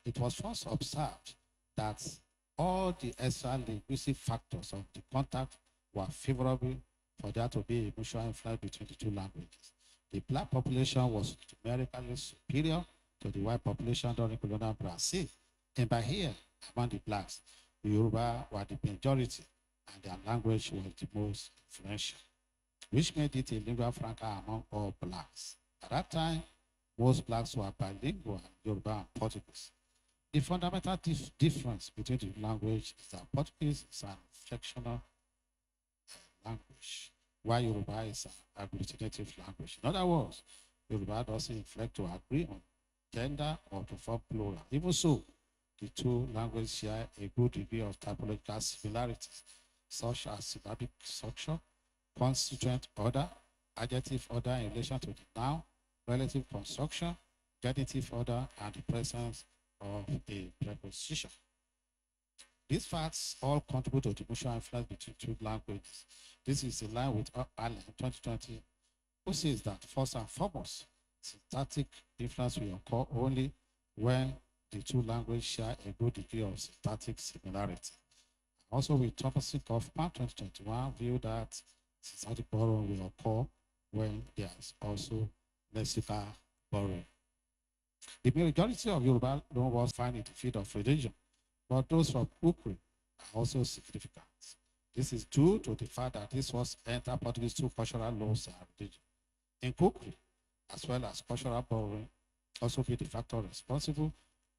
It was first observed that all the extra linguistic factors of the contact were favorable for there to be a mutual influence between the two languages. The black population was numerically superior to the white population during colonial Brazil. And by here, among the blacks, the Yoruba were the majority and their language was the most influential, which made it a lingua franca among all blacks. At that time, most blacks were bilingual, Yoruba and Portuguese. The fundamental difference between the language is that Portuguese is an inflectional language, while Yoruba is an agglutinative language. In other words, Yoruba doesn't inflect to agree on gender or to form plural. Even so, the two languages share a good degree of typological similarities, such as syllabic structure, constituent order, adjective order in relation to the noun, relative construction, genitive order, and the presence of a preposition. These facts all contribute to the mutual influence between two languages. This is in line with Allen 2020, who says that first and foremost, syntactic influence will occur only when the two languages share a good degree of syntactic similarity. Also, with Thomas Kaufman 2021 view that syntactic borrowing will occur when there is also lexical borrowing. The majority of Yoruba loanwords find in the field of religion, but those from Ukri are also significant. This is due to the fact that this was entered Portuguese through cultural laws and religion. In Kukri, as well as cultural borrowing, also be the factor responsible.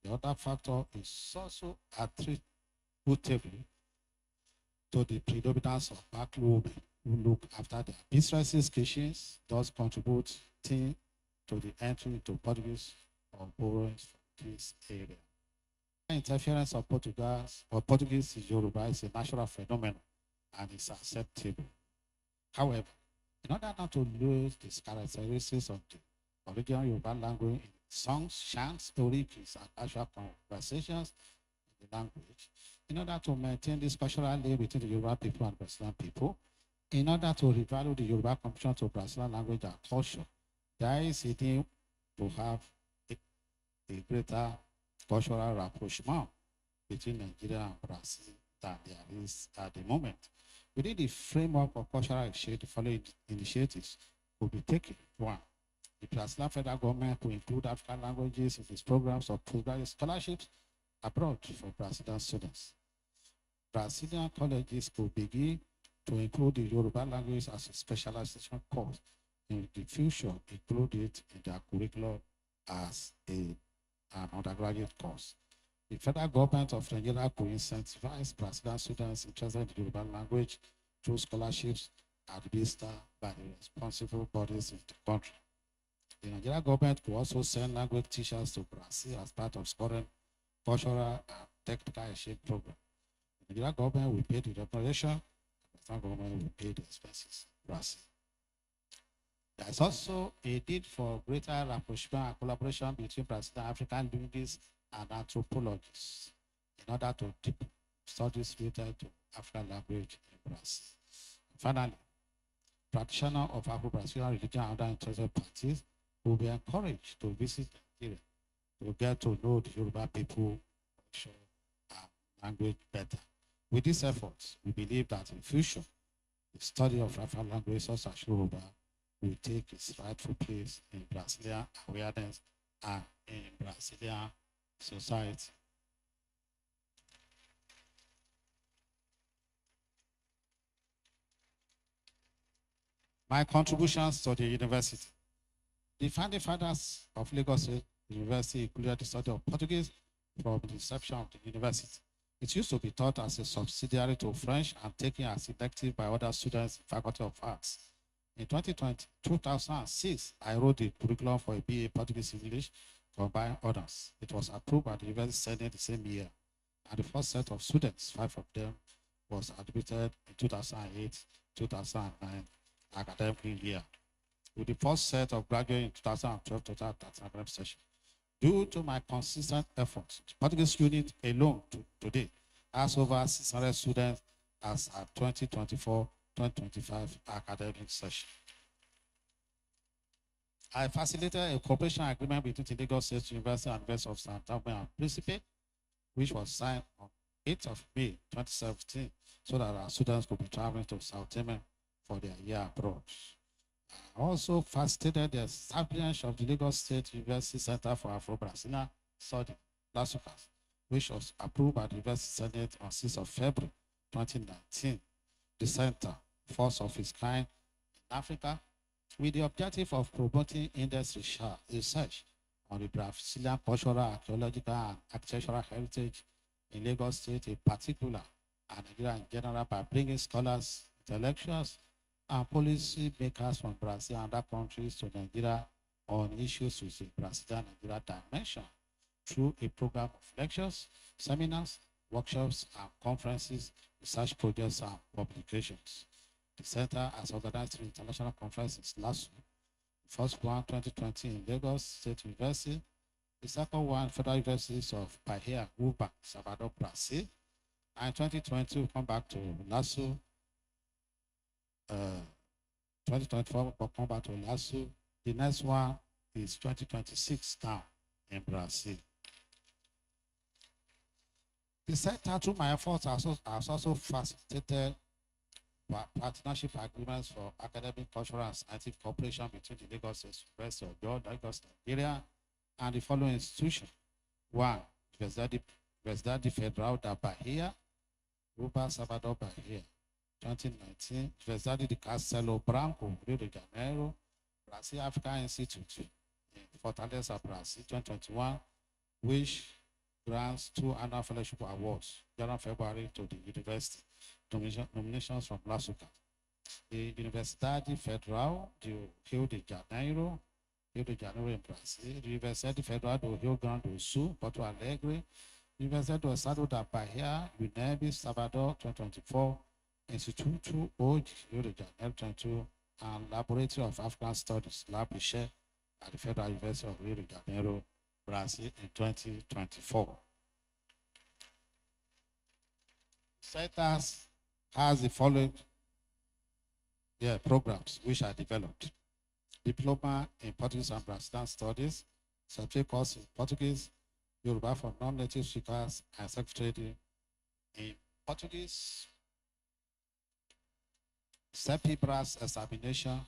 The other factor is also attributable to the predominance of black women who look after their mistresses' kitchens, thus contributing to the entry into Portuguese or borrowing from this area. Interference of Portuguese in Yoruba is a natural phenomenon and is acceptable. However, in order not to lose the characteristics of the original Yoruba language in songs, chants, stories, and actual conversations in the language, in order to maintain this cultural link between the Yoruba people and Brazilian people, in order to revalue the Yoruba contribution to Brazilian language and culture, there is a need to have a greater cultural rapprochement between Nigeria and Brazil than there is at the moment. Within the framework of cultural exchange, the following initiatives will be taken. One, the Brazilian federal government to include African languages in its programs of postgraduate scholarships abroad for Brazilian students. Brazilian colleges could begin to include the Yoruba language as a specialization course in the future, include it in their curriculum as an undergraduate course. The federal government of Nigeria could incentivize Brazilian students interested in the Yoruba language through scholarships administered by the responsible bodies in the country. The Nigerian government could also send language teachers to Brazil as part of its current cultural and technical exchange program. The Nigerian government will pay the remuneration, the Brazilian government will pay the expenses in Brazil. There is also a need for greater rapprochement and collaboration between Brazilian African linguists and anthropologists in order to deep studies related to African language in Brazil. Finally, practitioners of Afro-Brazilian religion and other interested parties will be encouraged to visit Nigeria to get to know the Yoruba people, culture, and language better. With these efforts, we believe that in future, the study of African languages such as Yoruba will take its rightful place in Brazilian awareness and in Brazilian society. My contributions to the university. The founding fathers of Lagos State University included the study of Portuguese from the inception of the university. It used to be taught as a subsidiary to French and taken as elective by other students in Faculty of Arts. In 2006, I wrote the curriculum for a BA Portuguese English combined honors. It was approved by the University Senate the same year, and the first set of students, 5 of them, was admitted in 2008-2009 academic year, with the first set of graduates in 2012-2013 session. Due to my consistent efforts, the Portuguese unit alone today has over 600 students as at 2024-2025 academic session. I facilitated a cooperation agreement between the Lagos State University and University of St. and Principe, which was signed on 8th of May 2017 so that our students could be traveling to South America for their year abroad. I also facilitated the establishment of the Lagos State University Center for Afro-Brazilian Studies, LASUCAS, which was approved by the University Senate on 6th of February 2019. The center, first of its kind in Africa, with the objective of promoting industry research on the Brazilian cultural, archaeological, and architectural heritage in Lagos State in particular, and Nigeria in general, by bringing scholars, intellectuals, and policy makers from Brazil and other countries to Nigeria on issues with the Brazilian-Nigeria dimension through a program of lectures, seminars, workshops, and conferences, research projects, and publications. The center has organized three international conferences last week. The first one, 2020, in Lagos State University. The second one, Federal Universities of Bahia, Uba, Salvador, Brazil. And 2020, we'll come back to LASU. 2024, we'll come back to LASU. The next one is 2026 now in Brazil. The center, through my efforts, has also facilitated partnership agreements for academic, cultural, and scientific cooperation between the Lagos State University of Georgia, Lagos, Nigeria, and the following institutions. One, Universidade Federal da Bahia, Uba, Salvador, Bahia. 2019, Universidade de Castelo Branco, Rio de Janeiro, Brazil Africa Institute in Fortaleza, Brazil. 2021, which grants 2 annual fellowship awards, January, February, to the university. Nominations from LASUCAS. The Universidade Federal do Rio de Janeiro in Brazil. The Universidade Federal do Rio Grande do Sul, Porto Alegre. Universidade do Estado da Bahia, UNEB, Salvador, 2024. Instituto Hoje, Rio de Janeiro, 2022. And Laboratory of African Studies, LabIche, at the Federal University of Rio de Janeiro, Brazil, in 2024. Centers has the following programs which are developed. Diploma in Portuguese and Brazilian Studies, subject course in Portuguese, Yoruba for non-native speakers, and secretary in Portuguese. CEPIBRAS examination,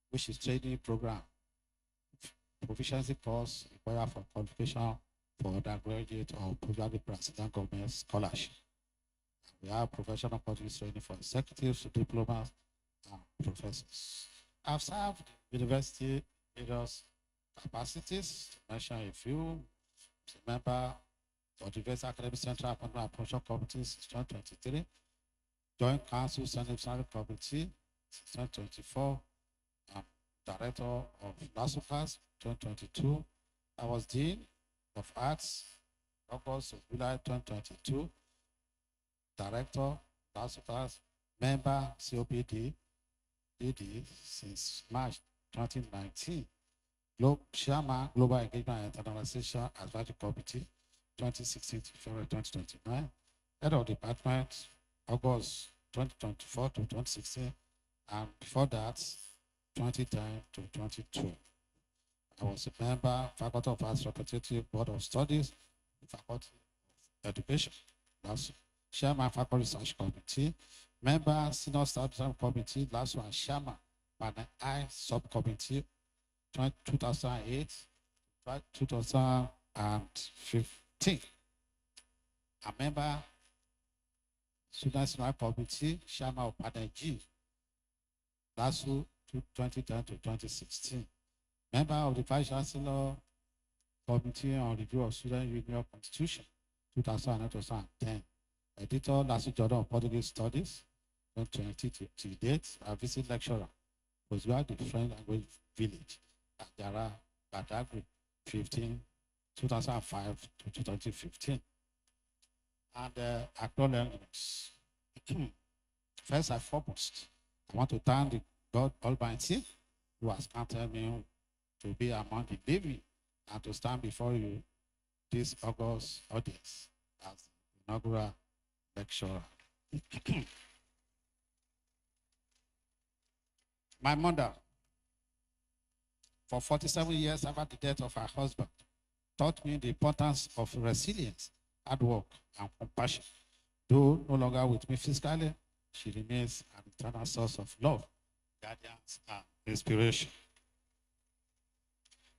which is training program. Proficiency course required for qualification for undergraduate or postgraduate Brazilian government scholarship. We have professional Portuguese training for executives, diplomas, and professors. I've served university various capacities, to mention a few. A member of the University Academic Central Appointment and Promotion Committee since 2023, Joint Council Senate Committee since 2024, Director of LASUCAS 2022. I was Dean of Arts, August of July 2022. Director, LASUCAS, member, COPD, DD since March 2019. Chairman, Global Engagement and Internationalization Advisory Committee, 2016 to February 2029. Head of Department, August 2024 to 2016. And before that, 2010 to 2012. I was a member, Faculty of Arts Representative Board of Studies, Faculty of Education. That's Chairman, Faculty Research Committee, member, Senior Staff Committee, last one, Chairman, Panel I Subcommittee, 2008, 2015. A member, Student Senior Committee, Chairman of Panel G, last 2010 to 2016. Member of the Vice Chancellor Committee on Review of Student Union Constitution, 2009-2010. Editor, National Journal of Portuguese Studies, 2020 to date. A visit lecturer, postgraduate French Language Village, Ajara, Badagry, 2005 to 2015. And acknowledgements. First and foremost, I want to thank the God Almighty who has granted me to be among the living and to stand before you this August audience as inaugural lecturer. My mother, for 47 years after the death of her husband, taught me the importance of resilience, hard work, and compassion. Though no longer with me physically, she remains an eternal source of love, guidance, and inspiration.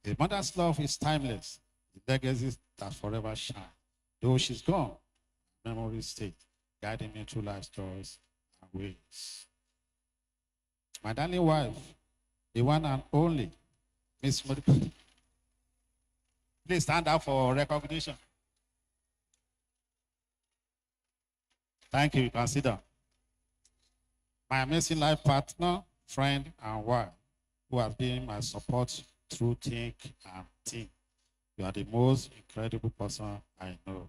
A mother's love is timeless. The legacy that forever shine. Though she's gone, memories stay, guiding me through life's joys and ways. My darling wife, the one and only, Miss Modipo. Please stand up for recognition. Thank you. You can sit down. My amazing life partner, friend, and wife, who has been my support through thick and thin. You are the most incredible person I know.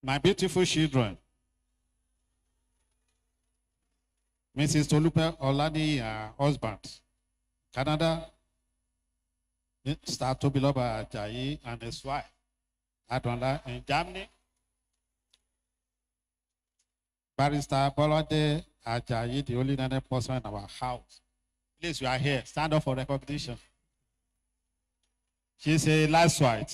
My beautiful children, Mrs. Tolupe Olani, her husband, Canada, Mr. Tobiloba Ajayi and his wife, Adonla in Germany, Barrister Bolade Ajayi, the only native person in our house. Please, you are here. Stand up for recognition. She's a last white.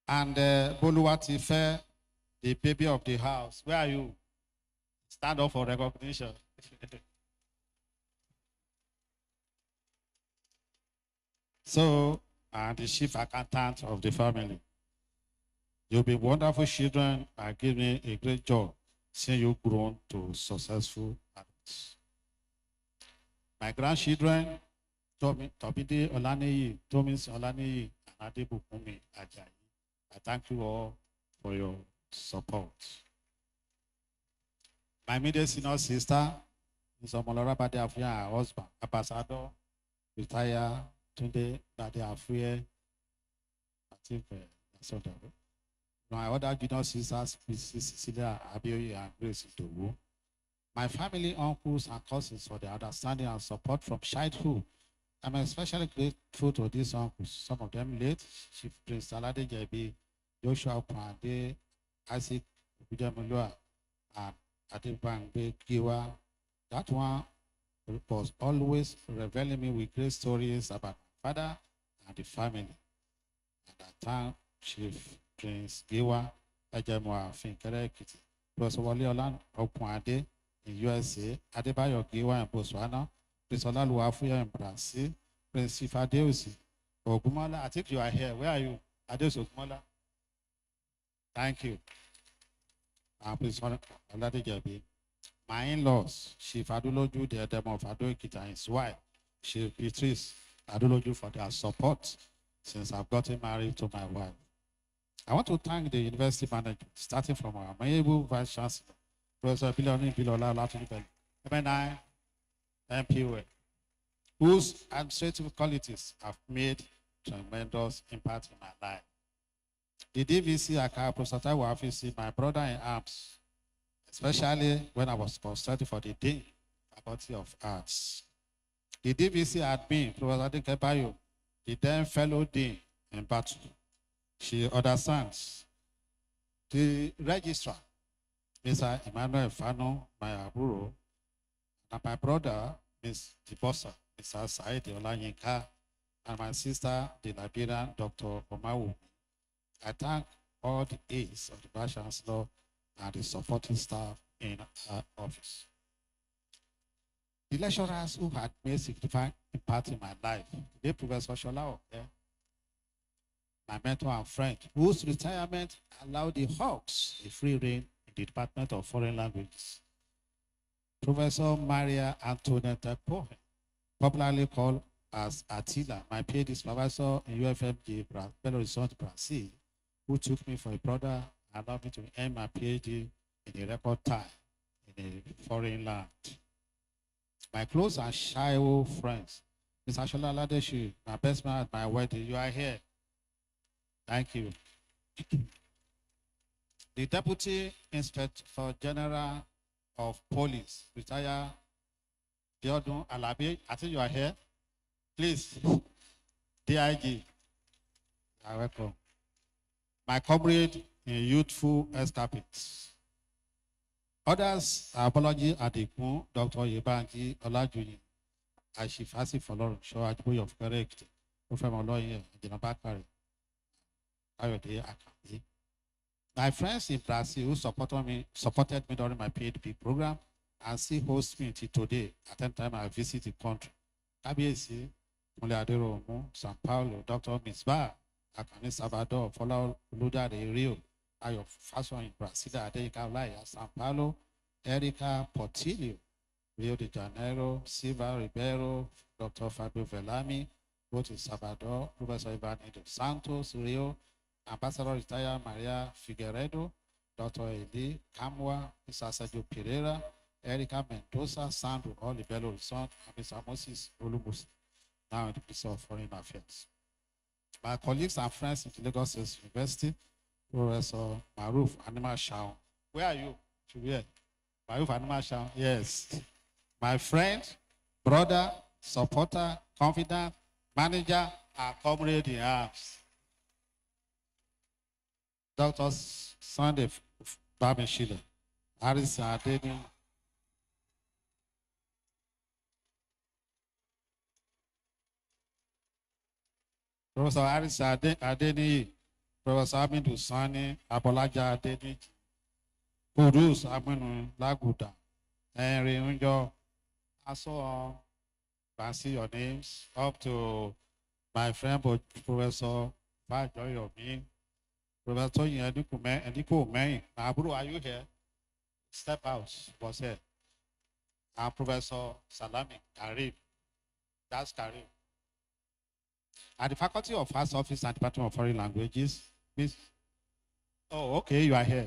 And Boluwatife, the baby of the house. Where are you? Stand up for recognition. So, the chief accountant of the family. You'll be wonderful children and give me a great joy seeing you grown to successful adults. My grandchildren, Tobide Olaniyi, Thomas Olaniyi, and Adebukumi Ajayi. I thank you all for your support. My immediate senior sister, Ms. Omolora Bade Afuya, her husband, Ambassador, retired Tunde Bade Afuya. I think that's all. My other junior sisters, Mrs. Cecilia Abioyi and Grace Idowu. My family, uncles, and cousins for their understanding and support from childhood. I'm especially grateful to these uncles, some of them late, Chief Prince Alade Jebi, Joshua Pande, Isaac Bujamulua, and Adebangbe Giwa. That one was always revealing me with great stories about my father and the family. And I thank Chief Prince Giwa, Ejemwa Finkere Ekiti, Professor Wale Olan Opunade in USA, Adebayo Giwa in Botswana, Prince Olaluwa Afuya in Brazil, Prince Ifadeusi, Ogumala. I think you are here. Where are you? Adeus Ogumala. Thank you. Prince Oladejabi. My in-laws, Chief Aduloju, the Edemo of Adoekita, and his wife, Chief Beatrice Aduloju, for their support since I've gotten married to my wife. I want to thank the university manager, starting from our amiable Vice Chancellor, Professor Biloni Bilola Latunibel, MNI, MPUA, whose administrative qualities have made tremendous impact in my life. The DVC Aka, Professor Taiwo Afisi, my brother in arms, especially when I was consulting for the Dean, Faculty of Arts. The DVC admin, Professor Adekebayo, the then fellow Dean in battle. She understands. The registrar, Mr. Emmanuel Fano, my aburo, and my brother, Ms. Dibosa, Mr. Said Olanyinka, and my sister, the Liberian Dr. Omawu. I thank all the aides of the Vice Chancellor and the supporting staff in our office. The lecturers who had made significant impact in my life, today Professor Shola, my mentor and friend, whose retirement allowed the Hawks a free reign in the Department of Foreign Languages. Professor Maria Antoinette Pohe, popularly called as Attila, my PhD supervisor in UFMG, Belo Horizonte, Brazil, who took me for a brother and allowed me to end my PhD in a record time in a foreign land. My close and shy old friends, Mr. Shola Ladeshi, my best man at my wedding, you are here. Thank you. The Deputy Inspector General of Police, retired Theodore Alabi, I think you are here. Please, DIG, you are welcome. My comrade in youthful escapades. Others are Apology Adikun, Dr. Yebanji Olajuyi, àṣìfàsì fọlọ́run ṣọ́ àjùbọ̀yọ̀ of correct ó fẹ́ mọ lọ́yẹ̀ ìjìnà bá kárí káyọ̀dé àkàndé. My friends in Brazil who supported me during my PhD program and still host me till today at any time I visit the country. Kábíyèsí, Múlẹ̀ Adéròmú, São Paulo, Dr. Misbah, Akànní Salvador, Fọlá Olúdáre Rio, Ayọ̀ Fásọyìn Brasília Adéyínká Ọláìyá, São Paulo, Erica Portillo, Rio de Janeiro, Silva Ribeiro, Dr. Fabio Velami, both in Salvador, Professor Ivan dos Santos, Rio, Ambassador Retired Maria Figueiredo, Dr. Eli Kamwa, Mr. Sergio Pereira, Erica Mendoza, Sandro Olivelo Rison, and Mr. Moses Olubus, now in the Ministry of Foreign Affairs. My colleagues and friends in the Lagos State University, Professor Maruf Anima Shaun. Where are you? Where? Maruf Anima Shaun, yes. My friend, brother, supporter, confidant, manager, and comrade in arms. Dr. Sunday Babishile, Harris Adeni. Professor Harris Adeni, Professor Amindu Sani, Abolaja Adeni, Kudus Aminu Laguda, Henry Unjo. I can see your names up to my friend Professor Fajoyomi, Professor Toyin Ediko May. Aburu, are you here? Step out, was here. And Professor Salami Karim. That's Karim. At the Faculty of Arts Office and Department of Foreign Languages, Miss. Oh, okay, you are here.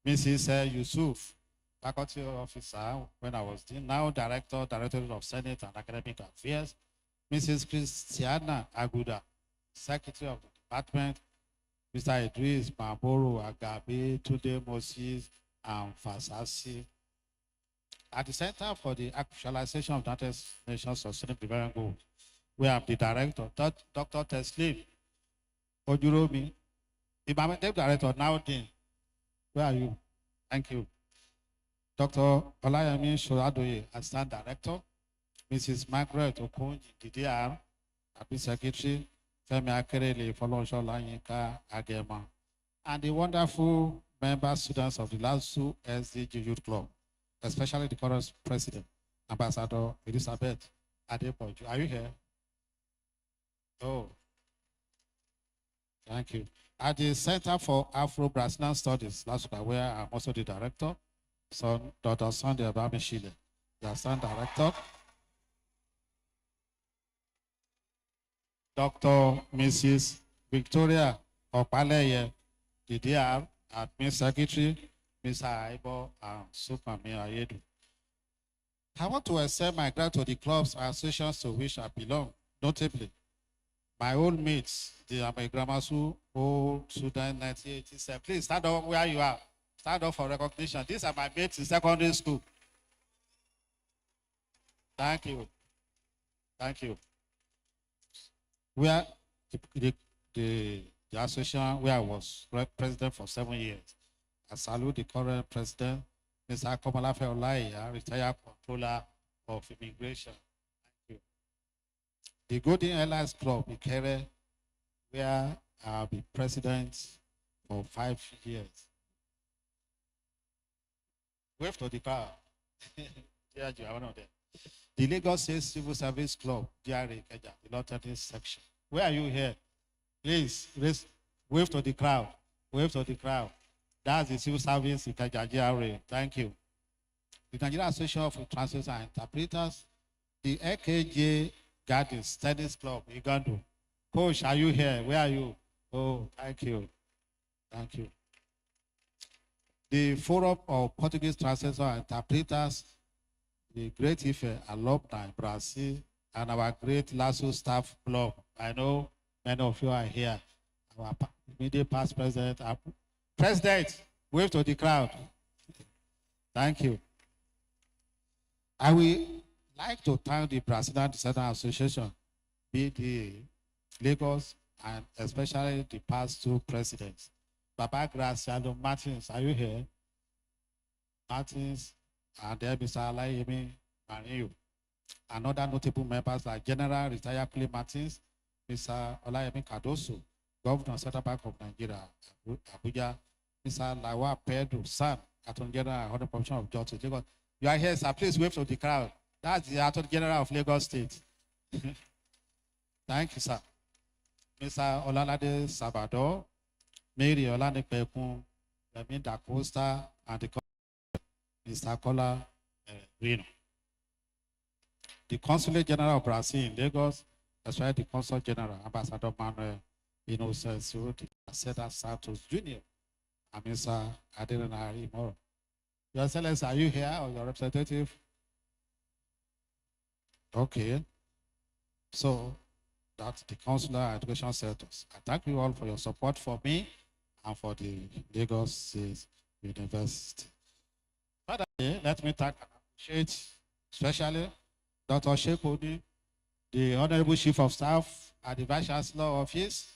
Mrs. Yusuf, Faculty Officer when I was there, now Director, Directorate of Senate and Academic Affairs. Mrs. Christiana Aguda, Secretary of the Department. Mr. Idris Maboro Agabe, Tunde Moses, and Fasasi. At the Center for the Actualization of United Nations Sustainable Development Goals, where I'm the director, Dr. Teslim Ojuromi, the Executive Director, now Dean. Where are you? Thank you. Dr. Olayemi Sholadoye, Assistant Director. Mrs. Margaret Okunji, DDR, Happy Secretary, Femi Akerele, Folosho Lanyika Agema, and the wonderful member students of the LASU SDG Youth Club, especially the current president, Ambassador Elizabeth Adepoju. Are you here? Oh, thank you. At the Center for Afro-Brazilian Studies, LASUCA, where I'm also the director, so Dr. Sunday Babishile, the assistant director. Dr. Mrs. Victoria Opaleye, the DR, Admin Secretary, Mr. Aibo, and Superman Ayedu. I want to extend my gratitude to the clubs and associations to which I belong, notably my old mates, the Amagramasu old student 1987. Please stand up where you are. Stand up for recognition. These are my mates in secondary school. Thank you. Thank you. Where the association where I was president for 7 years. I salute the current president, Mr. Komalafe Olaiya, retired controller of immigration. Thank you. The Golden Airlines Club, Ikere, where I'll be president for 5 years. Wave to the car. Yeah, you are one of them. The Lagos State Civil Service Club, DRA, the Northern section. Where are you here? Please, wave to the crowd. Wave to the crowd. That's the Civil Service in DRA. Thank you. The Nigerian Association of Translators and Interpreters, the AKJ Gardens Tennis Club, Uganda. Coach, are you here? Where are you? Oh, thank you. Thank you. The Forum of Portuguese Translators and Interpreters, the Great Ife Alumni Brazil, and our great LASU staff club. I know many of you are here. Our immediate past president. President, wave to the crowd. Thank you. I will like to thank the Brazilian Descendant Association, BDA, Lagos, and especially the past 2 presidents. Baba Graciano Martins, are you here? Martins, and then Mr. Alayemi Mariu. And other notable members like General Retired Clay Martins, Mr. Olayemi Cardoso, Governor Central Bank of Nigeria, Abuja, Mr. Lawa Pedro Sam, Attorney General and Honorable Commissioner of Justice, Lagos. You are here, sir. Please wave to the crowd. That's the Attorney General of Lagos State. Thank you, sir. Mr. Olalade Sabado, Mary Olanipekun, Remi Da Costa, and the Mr. Kola Reno. The Consulate General of Brazil in Lagos, as well as the Consul General, Ambassador Manuel Innocent Seda Santos Jr., and Mr. Adelana Moro. Your Excellency, are you here or your representative? Okay. So that's the Consular Education Sectors. I thank you all for your support for me and for the Lagos State University. Further, let me thank and appreciate especially Dr. Shekodi, the Honorable Chief of Staff at the Vice Chancellor Office.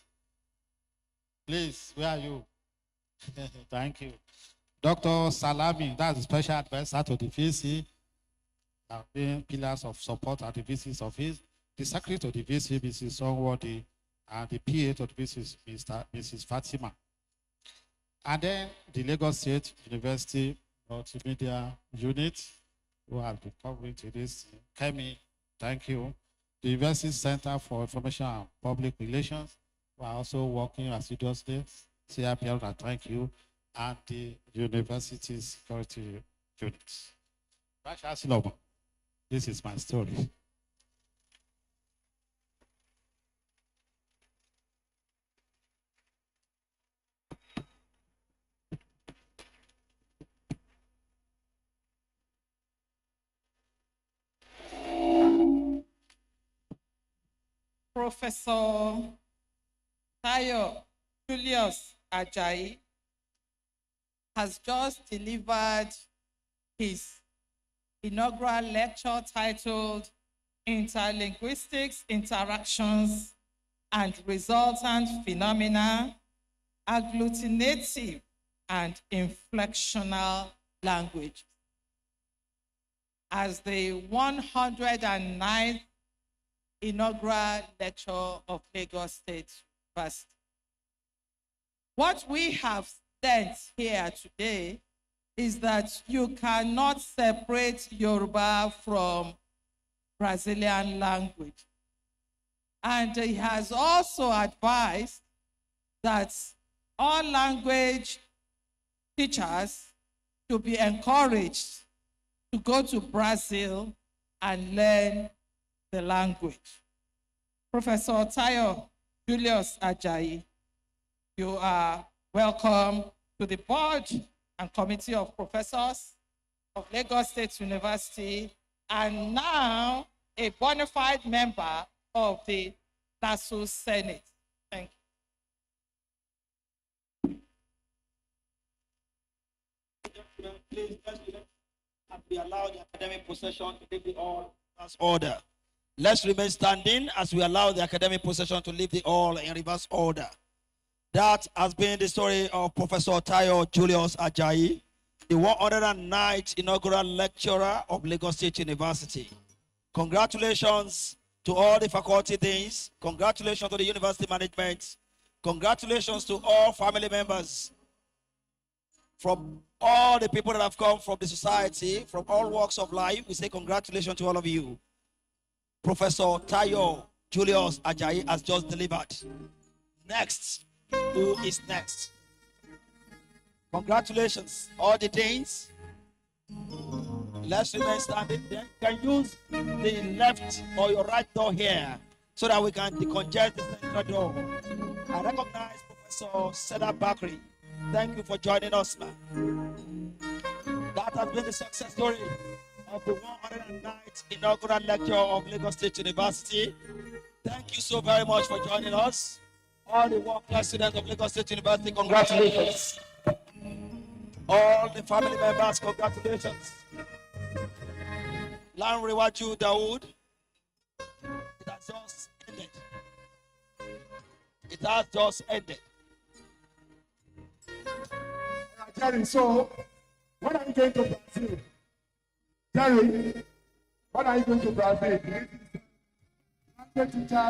Please, where are you? Thank you. Dr. Salami, that's the Special Advisor to the VC, being pillars of support at the VC's office. The Secretary to the VC, Mrs. Songwadi, and the PA to the VC, Mrs. Fatima. And then the Lagos State University Multimedia Unit, who have been covering to this. Kemi, thank you. The University Center for Information and Public Relations, who are also working assiduously. CIPL, thank you. And the University Security Units. Vice Chancellor, this is my story. Professor Julius Ajayi has just delivered his inaugural lecture titled Interlinguistics, Interactions, and Resultant Phenomena, Agglutinative and Inflectional Language. As the 109th inaugural lecture of Lagos State University. What we have learned here today is that you cannot separate Yoruba from Brazilian language. And he has also advised that all language teachers should be encouraged to go to Brazil and learn the language. Professor Tayo Julius Ajayi, you are welcome to the board and committee of professors of Lagos State University, and now a bona fide member of the LASU Senate. Thank you. Please, and we allow the academic procession to leave the hall as order. Let's remain standing as we allow the academic procession to leave the hall in reverse order. That has been the story of Professor Tayo Julius Ajayi, the 109th inaugural lecturer of Lagos State University. Congratulations to all the faculty deans. Congratulations to the university management. Congratulations to all family members. From all the people that have come from the society, from all walks of life, we say congratulations to all of you. Professor Tayo Julius Ajayi has just delivered. Next, who is next? Congratulations, all the deans. Let's remain standing. Then you can use the left or your right door here so that we can decongest the central door. I recognize Professor Seda Bakri. Thank you for joining us, man. That has been the success story of the 109th inaugural lecture of Lagos State University. Thank you so very much for joining us. All the world-class students of Lagos State University, congratulations. All the family members, congratulations. Lanrewaju Dawood, it has just ended. It has just ended. Jerry, so when are you going to Brazil? Jerry, what are you going to Brazil? Language teacher.